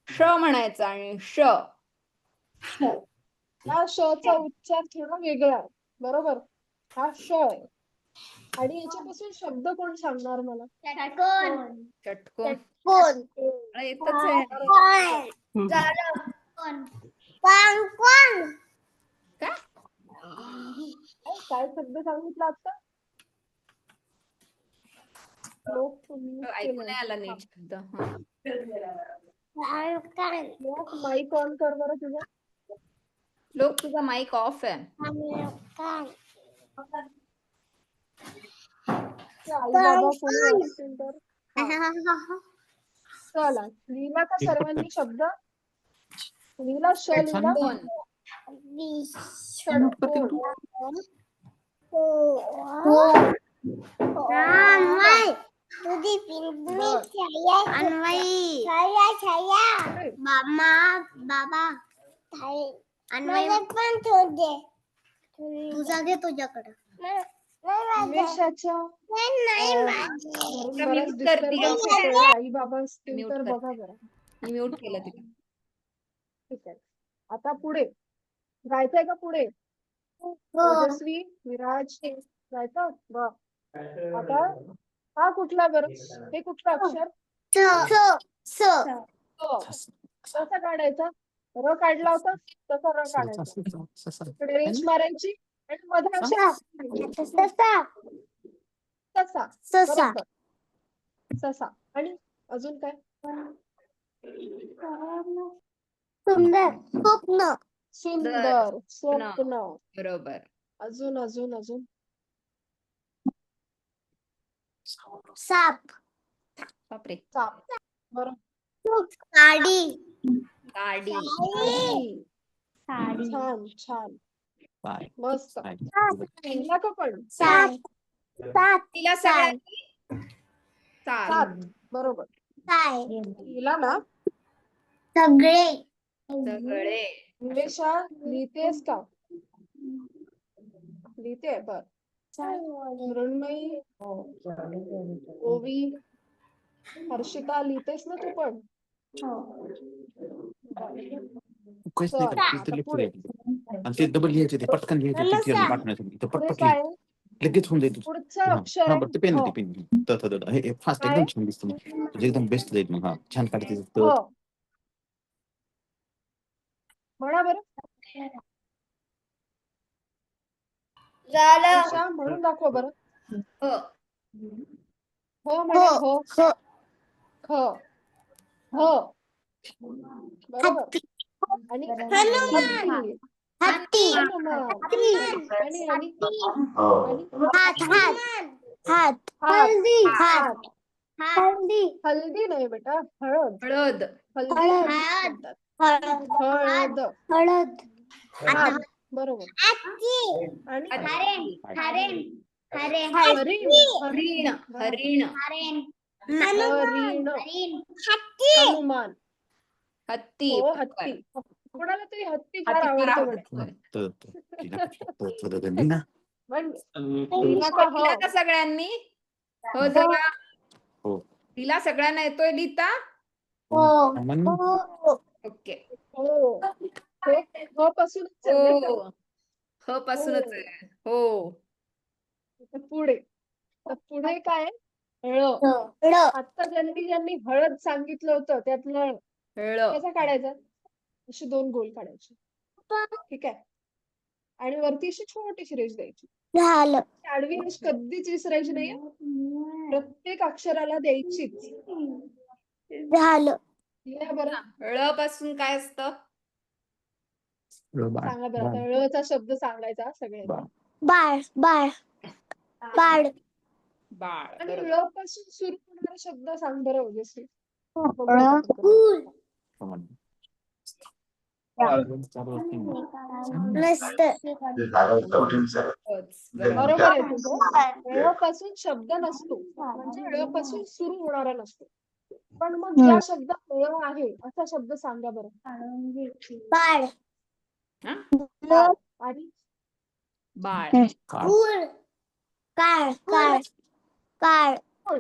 श म्हणायचं आणि श. हा श चा उच्चार थोडा वेगळा आहे. बरोबर. हा श आहे आणि याच्यापासून शब्द कोण सांगणार मला? कोण? चटकोन. कोण? येतच आहे. कोण? झालं. कोण? कोण? कोण? का? काय शब्द सांगितला आता? लोक तुम्ही ऐकू नाही आला नीट शब्द. हा. लोक माईक ऑन कर बरं तुझा. लोक तुझा माईक ऑफ आहे. आई बाबा कोणी असतील तर. चला लिहिला का सर्वांनी शब्द? लिहिला श लिहिला? कोण? तुझा घे तुझ्याकडे. अन्वेषाच्या मी बराच mute करते. disturbance होतोय. आई बाबा असतील Mute तर करते. बघा जरा. मी म्यूट केलं तिला. ठीक आहे. आता पुढे जायचंय का पुढे? ओजस्वी, विराज जायचं? बर. आता हा कुठला बरं? हे कुठलं अक्षर? स कसा काढायचा? र काढला होता तसा र काढायचा. इकडे रेष मारायची आणि मध्ये अक्षर ससा तसा. ससा बरोबर. ससा. आणि अजून काय? सुंदर स्वप्न सुंदर. स्वप्न. बरोबर. अजून अजून अजून साप बापरे. साप. बरोबर. गाडी गाडी. साडी. साडी छान छान बाय. मस्त. बाय. लिहिला का पण? सात सात तिला सगळ्यांनी सात. 7. बरोबर. काय लिहिला ना? सगळे सगळे. निवेशा लिहितेस का? लिहिते. बर. मृण्मयी, ओवी, हर्षिता लिहितेस ना तू पण? काहीच नाही चल, करायचं. आता इथं लेक्चर पुढे. आहे. आणि ते डबल लिहायचे ते पटकन लिहायचे ते नमस्कार. पाठवण्यासाठी इथं पुढे पटपट काय लिह. आहे? लगेच होऊन जाईल तुझं. पुढचं हा अक्षर हा आहे. बरं ते पेन ह. दे पेन हे फास्ट काय? एकदम छान दिसतं मग तुझं एकदम बेस्ट जाईल मग. हा छान काढते ह. म्हणा बरं. निशा म्हणून दाखव बरं. हो. हो म्हणा. हो. हो हो. हो. बरोबर. हत्ती आणि हनुमान. हत्ती हनुमान. आणि हात हात हात हळदी. हात हळदी हल्दी नाही बेटा, हळद. हळद. हल्दी हळद. म्हणतात. हळद हळद. हळद हात. बरोबर. आणि हत्ती. हरिण हरिण. हरिण. हरिण. हरिण. हनुमान. हत्ती. हो बरोबर. हत्ती. कोणाला तरी हत्ती फार हत्ती फार आवडतो आवडतो. ना पण लिहिला का? लिहिला का सगळ्यांनी? हो जरा. हो. तिला सगळ्यांना येतोय लिहिता? ओके. हो. हो पासूनच आहे बरं का? हो. ह पासूनच आहे. हो. आता पुढे. तर पुढे काय? ळ. आता ज्यांनी हळद सांगितलं होतं त्यातलं हळ. कसा काढायचा? अशी 2 गोल काढायचे. ठीक आहे. आणि वरती अशी छोटीशी रेष द्यायची. झालं आडवी रेष कधीच विसरायची नाही. प्रत्येक अक्षराला द्यायचीच. झालं लिहा बरं. ळ पासून काय असतं? सांगा बरं. आता ळचा शब्द सांगायचा सगळ्यांनी. बाळ बाळ बाळ बाळ. आणि बरोबर. ळ पासून सुरू होणारा शब्द सांग बरं ओजस्वी. फूल मस्त बरोबर आहे तुझं. ळ पासून शब्द नसतो म्हणजे ळ पासून सुरू होणारा नसतो. पण मग ज्या शब्दात ळ आहे असा शब्द सांगा बरं. बाळ हा? आणि बाळ. फूल काळ काळ काळ फूल.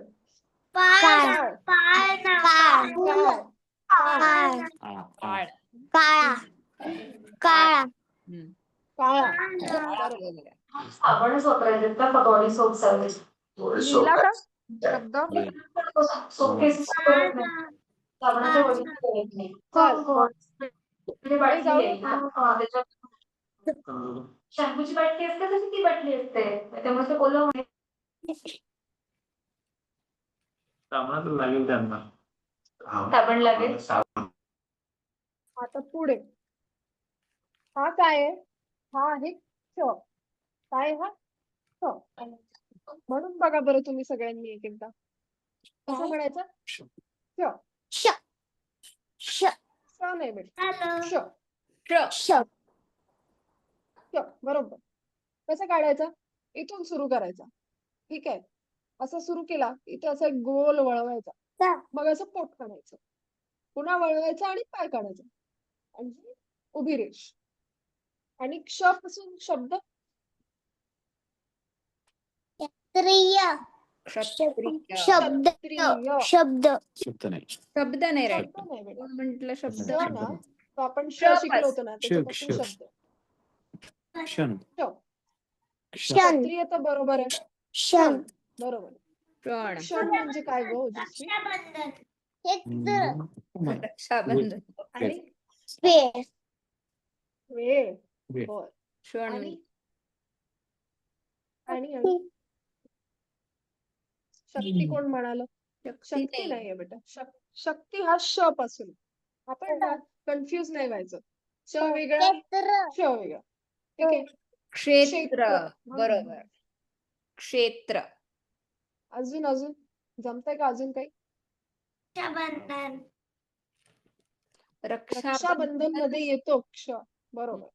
काळ काळ. काळ काळ. काळ. बाळ. काळा काळा हम्म. काळा. बाळ. बरोबर. बरोबर आहे. साबणच वापरायचे का बॉडी सोप साठी लिहिला का शब्द? सोप केसेस साबणाच्या बॉडी करत नाही. चल. म्हणजे पुढे बाटली जाऊ. आहे त्याच्यात शॅम्पूची बाटली असते तशी ती बाटली असते त्यामुळे ते ओलं होणे. लागेल त्यांना. साबण लागेल. आता पुढे. हा काय आहे? हा आहे च. काय हा? च. म्हणून बघा बरं तुम्ही सगळ्यांनी एक एकदा. कसं म्हणायचं? च. श श स नाही बेटा. श. श च. बरोबर. कसं काढायचं? इथून सुरू करायचा. ठीक आहे. असं सुरू केला इथे असं एक गोल वळवायचा. मग असं पोट काढायचं. पुन्हा वळवायचं आणि पाय काढायचा. म्हणजे उभी रेष. आणि क्ष पासून शब्द क्षत्रिय क्षत्रिय. शब्द क्षत्रिय. शब्द शब्द नाही. शब्द नाही रे. शब्द नाही बेटा. कोण म्हटलं शब्द? श ना तो आपण श श शिकलो होतो ना त्याच्यापासून श. शब्द. क्षण. श. क्षण क्षत्रिय तर बरोबर आहे. क्षण बरोबर. क्षण. क्षण म्हणजे काय गं ओजस्वी? रक्षाबंधन. एक रक्षाबंधन. आणि स्पेस. वेळ. वेळ. बर. क्षण आणि आणि शक्ती कोण म्हणाल? शक्ती शक्ती नाही. नाहीये बेटा. शक्ती हा श पासून. आपण ना कन्फ्युज नाही व्हायचं. श वेगळा, क्षेत्र. श वेगळा. ठीक आहे. क्षेत्र. हा. बरोबर. क्षेत्र. अजून जमतंय का अजून काही? रक्षाबंधन. रक्षाबंधन मध्ये येतो क्ष. बरोबर.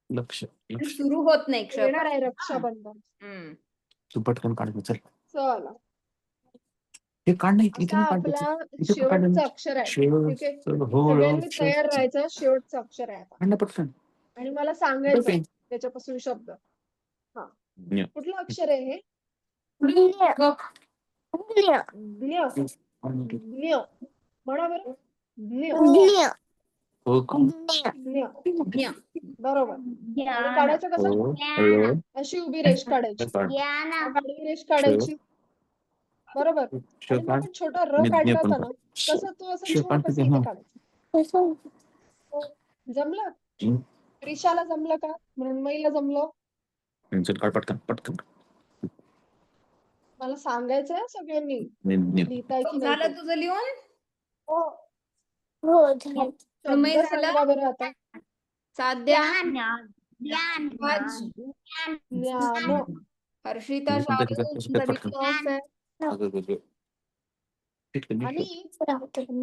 लक्ष लक्ष सुरू होत नाही क्ष. येणार आहे रक्षाबंधन. हम्म. तू पटकन काढ चल. चला. हे काढ नाही इथे आता नाही काढ आपला इथे पण काढ शेवटचं अक्षर आहे. ठीक आहे. सगळ्यांनी तयार राहायचं. शेवटचं अक्षर आहे आता. काढ ना पटकन. आणि मला सांगायचं पेन. त्याच्यापासून शब्द. हा. न्य. कुठलं अक्षर आहे हे? ज्ञ. ज्ञ. ज्ञ. ज्ञ. म्हणा बरं. ज्ञ. ज्ञ. हो का? ज्ञ. ज्ञ. बरोबर. आणि काढायचं कसं? अशी उभी रेष काढायची. ज्ञान. आडवी रेष काढायची. बरोबर. आणि मग आपण छोटा र काढला होता ना, तसं तो असं छोटंसं इथे काढायचं. जमलं? त्रिशाला जमलं का? मृण्मयीला जमलं? चल काढ पटकन पटकन. मला सांगायचंय सगळ्यांनी. न्य. लिहिताय की नाही झालं ते. तुझं लिहून? हो. हो झालं. मृण्मयी शब्द झालं? सांगा बरं आता. साध्या. ज्ञान. ज्ञान. आज. ज्ञान. हर्षिता, कोणतं शार्दूल, त्याच्यात? तुमचा पटकन. डिस्कॉर्स आहे. आणि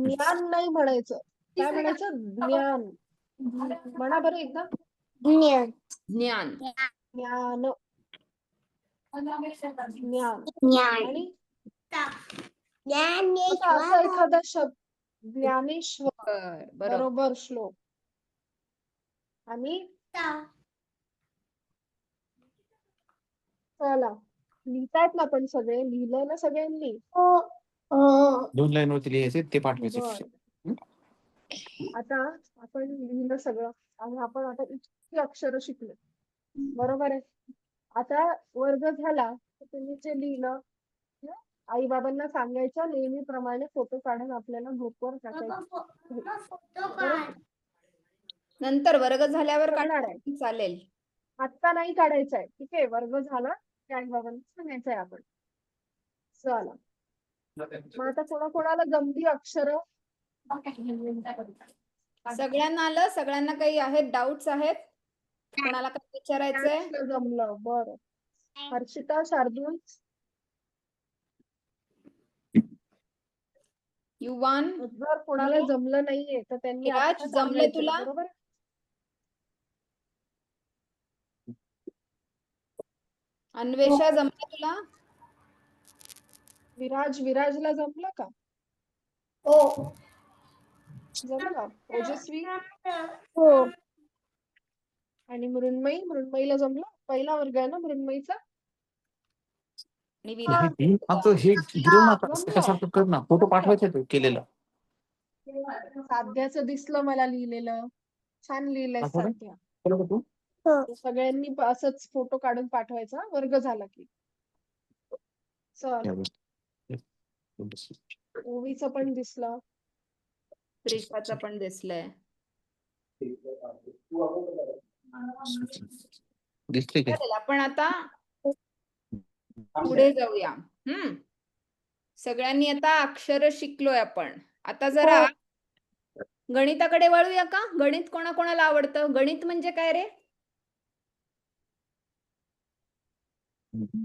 ज्ञान नाही म्हणायचं. काय म्हणायचं? ज्ञान. म्हणा बरं एकदा. ज्ञान. ज्ञान. ज्ञान. ज्ञान. ज्ञान. आणि ज्ञानेश्वर. आता असा एखादा शब्द. ज्ञानेश्वर. बरोबर. बरोबर श्लोक. आणि चला. लिहितायत ना पण सगळे? लिहिलंय ना सगळ्यांनी? हो. हो. 2 लाईन वरती लिहायचे ते पाठवायचे. बरं. आता आपण लिहिलं सगळं आणि आपण आता इतकी अक्षरं शिकलो. बरोबर आहे. आता वर्ग झाला तर तुम्ही जे लिहिलं आई बाबांना सांगायचं नेहमीप्रमाणे फोटो काढून आपल्याला ग्रुपवर टाकायचे. बरोबर? नंतर वर्ग झाल्यावर करणार आहे. काढणार चालेल. आत्ता नाही काढायचं आहे. ठीक आहे. वर्ग झाला की आई बाबांना सांगायचं आहे आपण. चला. मग आता कोणाकोणाला जमली अक्षरं? सगळ्यांना आलं? सगळ्यांना काही आहेत? डाऊट्स आहेत? कोणाला काय विचारायचंय? मॅथ्सला जमलं. बरं. हर्षिता, शार्दूल, युवान, जर कोणाला जमलं नाहीये तर त्यांनी विराज, आता जमलंय सांगायचं. तुला? बरोबर? अन्वेषा, जमलं तुला? विराजला जमलं का? हो. जमलं? ओजस्वी हो. आणि मृण्मयीला जमलं? पहिला वर्ग आहे ना मृण्मयीचा? आणि विराज. हे गिरव ना कशासारखं कर ना. फोटो पाठवायचे तो केलेला. साध्याचं दिसलं मला लिहिलेलं. छान लिहिलंय दाखव रे. साध्या. केलं का तू? तर सगळ्यांनी असंच फोटो काढून पाठवायचा वर्ग झाला की. चल. ओवीचं पण दिसलं. त्रिशाचं पण दिसलंय. दिसले काय? चालेल, आपण आता पुढे जाऊया. सगळ्यांनी आता अक्षर शिकलोय आपण. आता जरा गणिताकडे वळूया का? गणित कोणाकोणाला आवडतं? गणित म्हणजे काय रे?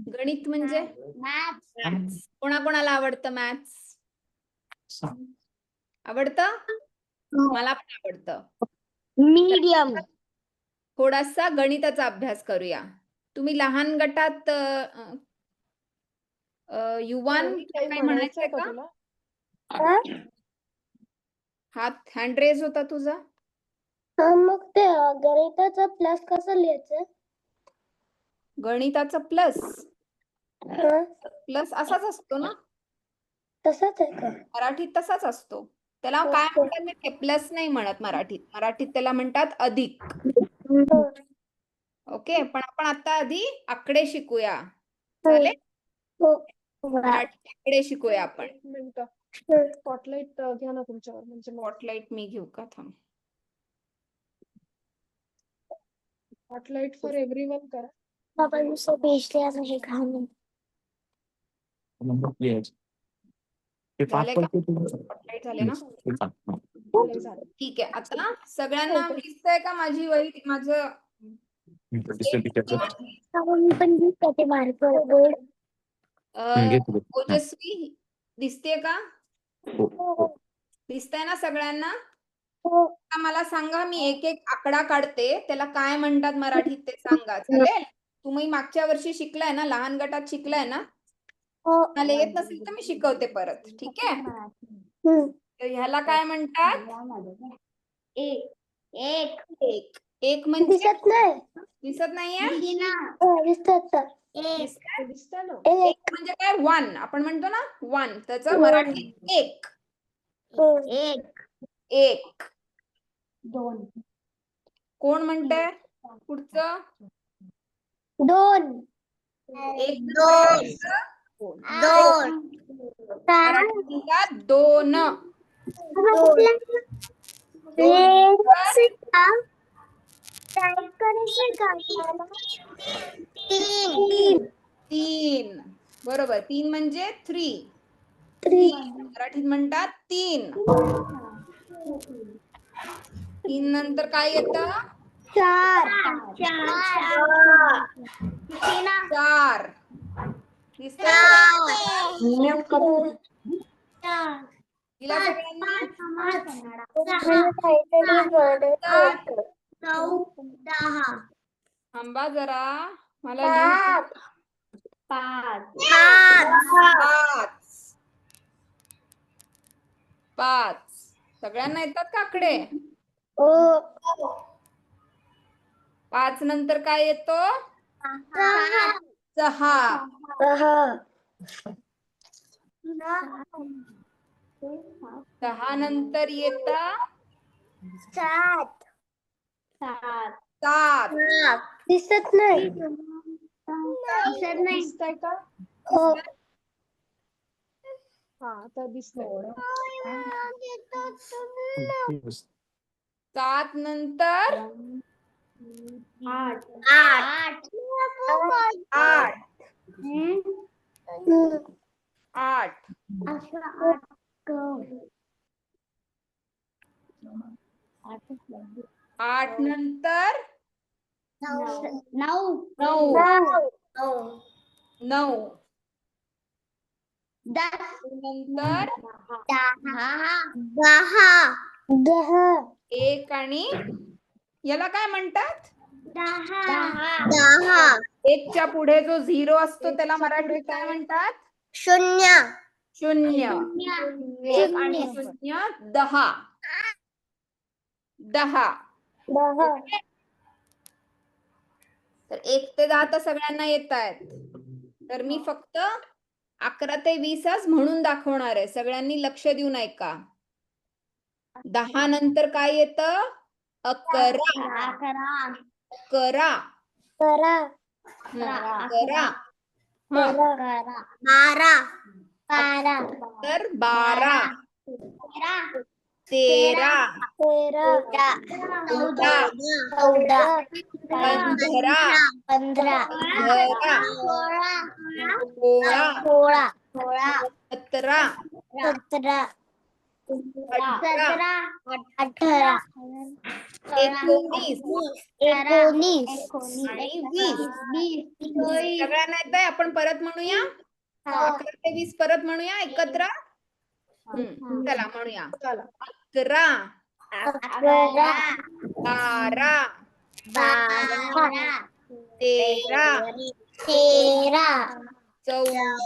गणित म्हणजे मॅथ्स. कोणाकोणाला आवडतं मॅथ्स? आवडतं? मला पण आवडतं. मीडियम. थोडासा गणिताचा अभ्यास करूया. तुम्ही लहान गटात युवान काय म्हणायचंय का? तुला? हात हँड रेज होता तुझा? मग ते गणिताचा प्लस कसं लिहायचं? गणिताचा प्लस असाच असतो ना? तसंच आहे का? मराठीत तसाच असतो. त्याला काय म्हणतात ते? प्लस नाही म्हणत मराठीत. मराठीत त्याला म्हणतात अधिक. ओके, पण आपण आता आधी आकडे शिकूया. चालेल? हो. मराठीकडे शिकूया आपण. एक मिनिट स्पॉटलाइट घ्या ना तुमच्यावर, म्हणजे स्पॉटलाइट मी घेऊ का? थांब. स्पॉटलाइट फॉर एव्हरीवन करा. पापा मुझसे भेज दिया मुझे खाने. झाले का? स्पॉटलाइट झाले ना? झालं, झालं. ठीक आहे. आता सगळ्यांना दिसतंय का माझी वही, माझं पापा मी पण दिसते मार्कर बोर्ड. ओजस्वी दिसते का? दिसतंय ना सगळ्यांना? आता मला सांगा, मी एक एक आकडा काढते, त्याला काय म्हणतात मराठीत ते सांगा. चालेल? तुम्ही मागच्या वर्षी शिकलाय ना, लहान गटात शिकलाय ना? मला येत नसेल तर मी शिकवते परत. ठीक आहे? तर ह्याला काय म्हणतात? एक एक म्हणजे दिसत नाही. दिसत नाहीये? दिसत दिसतंय ना? एक म्हणजे काय? 1. आपण म्हणतो ना 1, त्याचं मराठी एक. एक. दोन. कोण म्हणतंय पुढचं? दोन. एक दोन. मराठीत म्हणतात दोन. तीन. बरोबर. 3 म्हणजे 3. मराठीत म्हणतात 3. 3 नंतर काय येतं? 4. दिसतंय हिला सगळ्यांना? थांबा जरा, मला लिहू. 5. सगळ्यांना येतात का आकडे? 5 नंतर काय येतो? 6. 6 नंतर येतं 7. दिसत नाही. दिसतंय का? हा, आता दिसतंय. 7 नंतर 8. 8 नंतर 9. नंतर 1 आणि याला काय म्हणतात? 1 च्या पुढे जो 0 असतो त्याला मराठीत काय म्हणतात? शून्य. 1 आणि 0 10. तर 1 ते 10 तर सगळ्यांना येत आहेत. तर मी फक्त 11 ते 20च म्हणून दाखवणार आहे. सगळ्यांनी लक्ष देऊन ऐका. 10 नंतर काय येतं? 11. 12. 13. 14. 15. 17. 18. 19 आणि 20. सगळ्यांना येतंय? आपण परत म्हणूया. 11 ते 20 परत म्हणूया एकत्र. चला म्हणूया. 11. 12. 13. 14.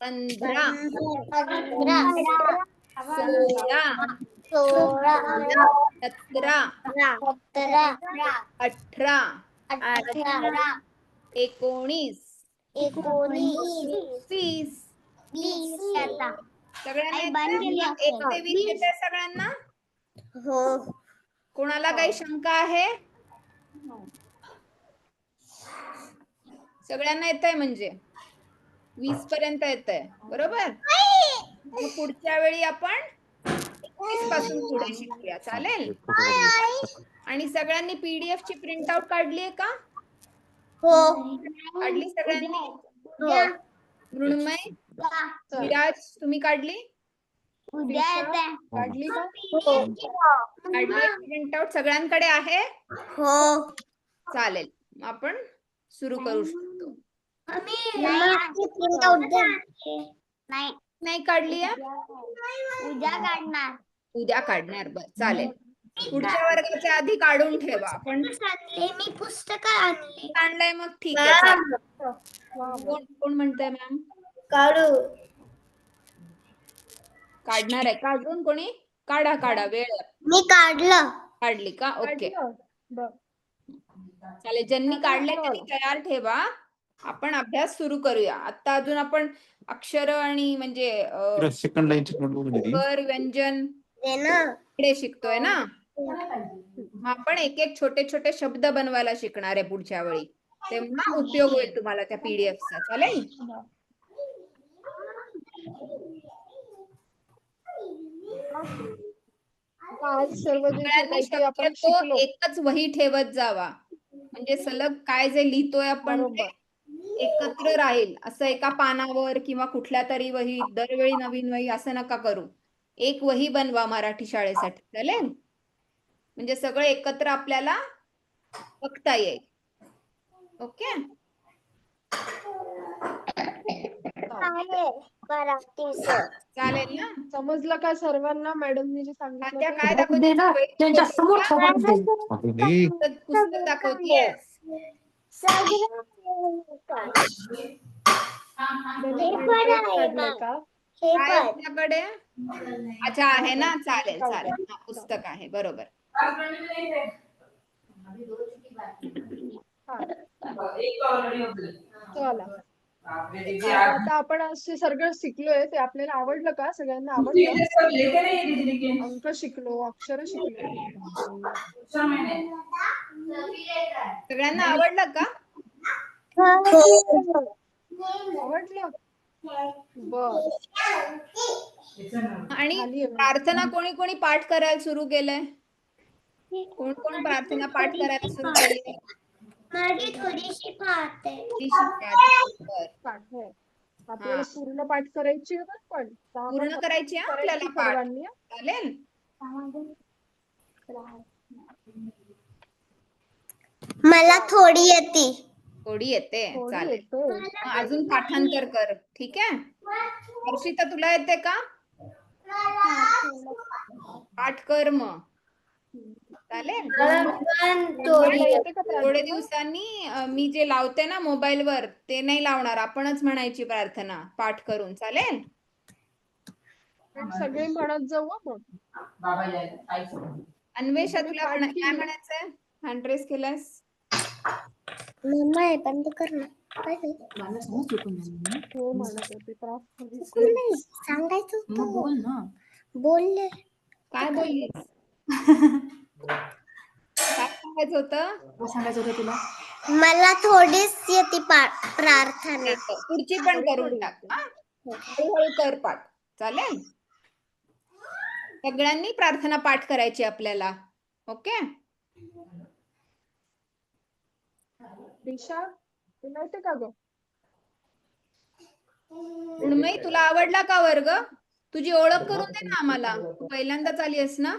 15. 16. 17. 18. 19. 20. सगळ्यांना 1 ते 20 येते सगळ्यांना? कोणाला काही शंका आहे? सगळ्यांना येतंय म्हणजे? 20 पर्यंत येतंय बरोबर. मग पुढच्या वेळी आपण 21 पासून पुढे शिकूया, चालेल. आणि सगळ्यांनी PDF ची प्रिंट आउट काढलीये का? काढली सगळ्यांनी? मृण्मय, विराज, तुम्ही काढली? काढली का? काढली प्रिंट आउट सगळ्यांकडे आहे? चालेल, मग आपण सुरू करू शकतो. नाही काढली आहे? उद्या काढणार. उद्या काढणार, बर चालेल. पुढच्या वर्गाच्या आधी काढून ठेवा. आपण मी पुस्तक आणले. आणलंय मग ठीक आहे, चालेल. कोण म्हणतंय मॅम? काढणार आहे का अजून कोणी? काढा वेळ आहे. मी काढलं. काढली का? ओके काढलं? बरं. चालेल. ज्यांनी काढले त्यांनी तयार ठेवा. आपण अभ्यास सुरू करूया. आता अजून आपण अक्षर आणि म्हणजे सेकंड लाईन कर, व्यंजन इकडे शिकतोय ना. मग आपण एक एक छोटे छोटे शब्द बनवायला शिकणार आहे पुढच्या वेळी. तेव्हा उपयोग होईल तुम्हाला त्या PDF चा, चालेल. आज सर्व जे काही आपण शक्यतो शिकलो एकच वही ठेवत जावा. म्हणजे सलग काय जे लिहितोय आपण ते एकत्र राहील. असं एका पानावर किंवा कुठल्या तरी वहीत दरवेळी नवीन वही असं नका करू. एक वही बनवा मराठी शाळेसाठी, चालेल. म्हणजे सगळं एकत्र आपल्याला बघता येईल. ओके. चालेल ना. समजलं का सर्वांना मॅडमनी जे सांगितलं त्या ते? काय दाखवते? त्यांच्या समोर पुस्तक दाखवतेस. काढलंय का? काय आपल्याकडे? अच्छा आहे ना, चालेल चालेल. हा, पुस्तक आहे बरोबर. चला. आता आपण असे सगळं शिकलोय ते आपल्याला आवडलं का? सगळ्यांना आवडलं? अंक शिकलो, अक्षर शिकलो. सगळ्यांना आवडलं का? आवडलं? बर. आणि प्रार्थना कोणी कोणी पाठ करायला सुरू केलंय? कोण कोण प्रार्थना पाठ करायला सुरू केली? माझी थोडीशी पाठ आहे. आपल्याला पूर्ण पाठ करायची आहे पण पूर्ण करायची आहे आपल्याला पाठ, सर्वांनी. चालेल. मला थोडी येते. थोडी येते, चालेल. अजून पाठांतर कर, ठीक आहे. हर्षिता तुला येते का? पाठ कर मग, चालेल. थोड्या दिवसांनी मी जे लावते ना मोबाईलवर ते नाही लावणार, आपणच म्हणायची प्रार्थना पाठ करून, चालेल. सगळे म्हणत जाऊ आपण. अन्वेषा तुला काय म्हणायचंय? हँड रेस केलास? मम्मा हे बंद कर ना. हो म्हणत होते सांगायचं होतं. बोलले. काय बोललीस? काय सांगायचं होतं तुला? मला थोडीच येते प्रार्थना. पुढची पण करून टाक. हळूहळू कर पाठ, चालेल. सगळ्यांनी प्रार्थना पाठ करायची आपल्याला, ओके. दिशा तुला येते का ग? मृण्मयी तुला आवडला का वर्ग? तुझी ओळख करून दे ना आम्हाला. तू पहिल्यांदाच आली आहेस ना?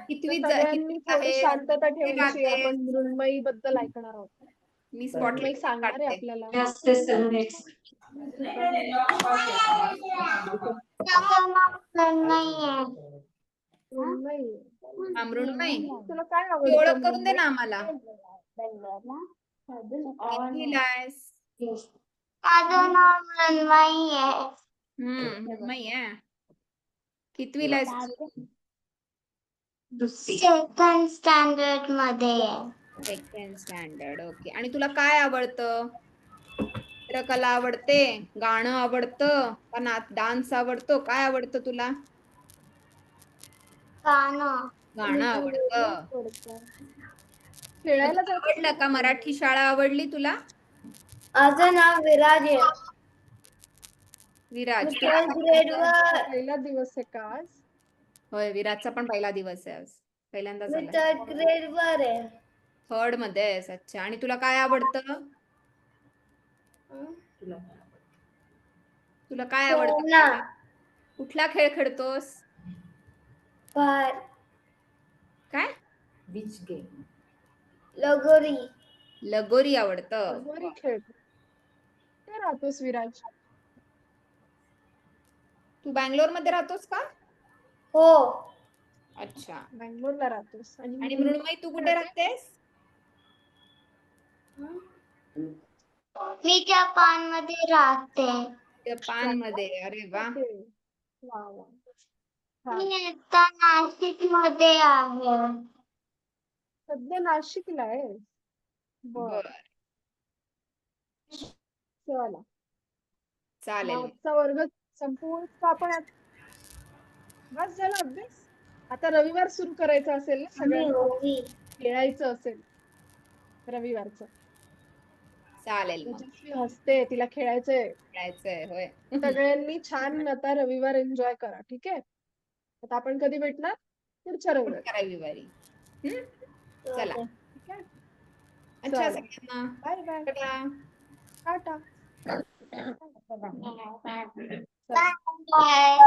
कितवीत आहे? शांतता ठेवायची. आपण मृण्मयी बद्दल ऐकणार आहोत. मी स्पॉटलाइट सांगणार आहे आपल्याला. मृण्मयी तुला काय तुझी ओळख आवडतं? करून दे ना आम्हाला. कितवीला आहेस? मृण्मयी आहे. कितवीला आहेस तू? सेकंड स्टँडर्ड मध्ये. Second standard, okay. आणि तुला काय आवडतं? चित्रकला आवडते, गाणं आवडतं का डान्स आवडतो? काय आवडतं तुला? गाणं आवडतं. खेळायला आवडलं का? मराठी शाळा आवडली तुला? माझं नाव विराज आहे. विराज मी तुला थर्ड ग्रेडवर पहिला दिवस आहे का आज? होय विराजचा पण पहिला दिवस आहे आज पहिल्यांदाच मी आला थर्ड ग्रेडवर आहे. थर्ड मध्ये आहेस अच्छा आणि तुला काय आवडतं तुला काय आवडतं खेळणं. खेळायला? कुठला खेळ खेळतोस बार काय विच गेम लगोरी. लगोरी आवडतं लगोरी खेळतो. कुठे राहतोस विराज? तू बँगलोर मध्ये राहतोस का हो. अच्छा बँगलोरला राहतोस आणि आणि मृण्मयी तू कुठे राहतेस मी जपानमध्ये राहते. जपान मध्ये अरे वा वा वा. हा. मी आता नाशिक मध्ये आहे. सध्या नाशिकला आहे. बर बर चला चालेल आजचा वर्ग संपूर्ण का आपण बस झाला अभ्यास. आता रविवार सुरू करायचा असेल ना सगळ्यांना होळी. खेळायचं असेल रविवारचं. चालेल मग तेजस्वी हसते तिला खेळायचंय. खेळायचंय होय सगळ्यांनी छान आता रविवार एन्जॉय करा ठीक आहे. आता आपण कधी भेटणार पुढच्या रविवारी. पुढच्या रविवारी चला ठीक आहे अच्छा चला. सगळ्यांना बाय बाय टाटा टाटा. बाय.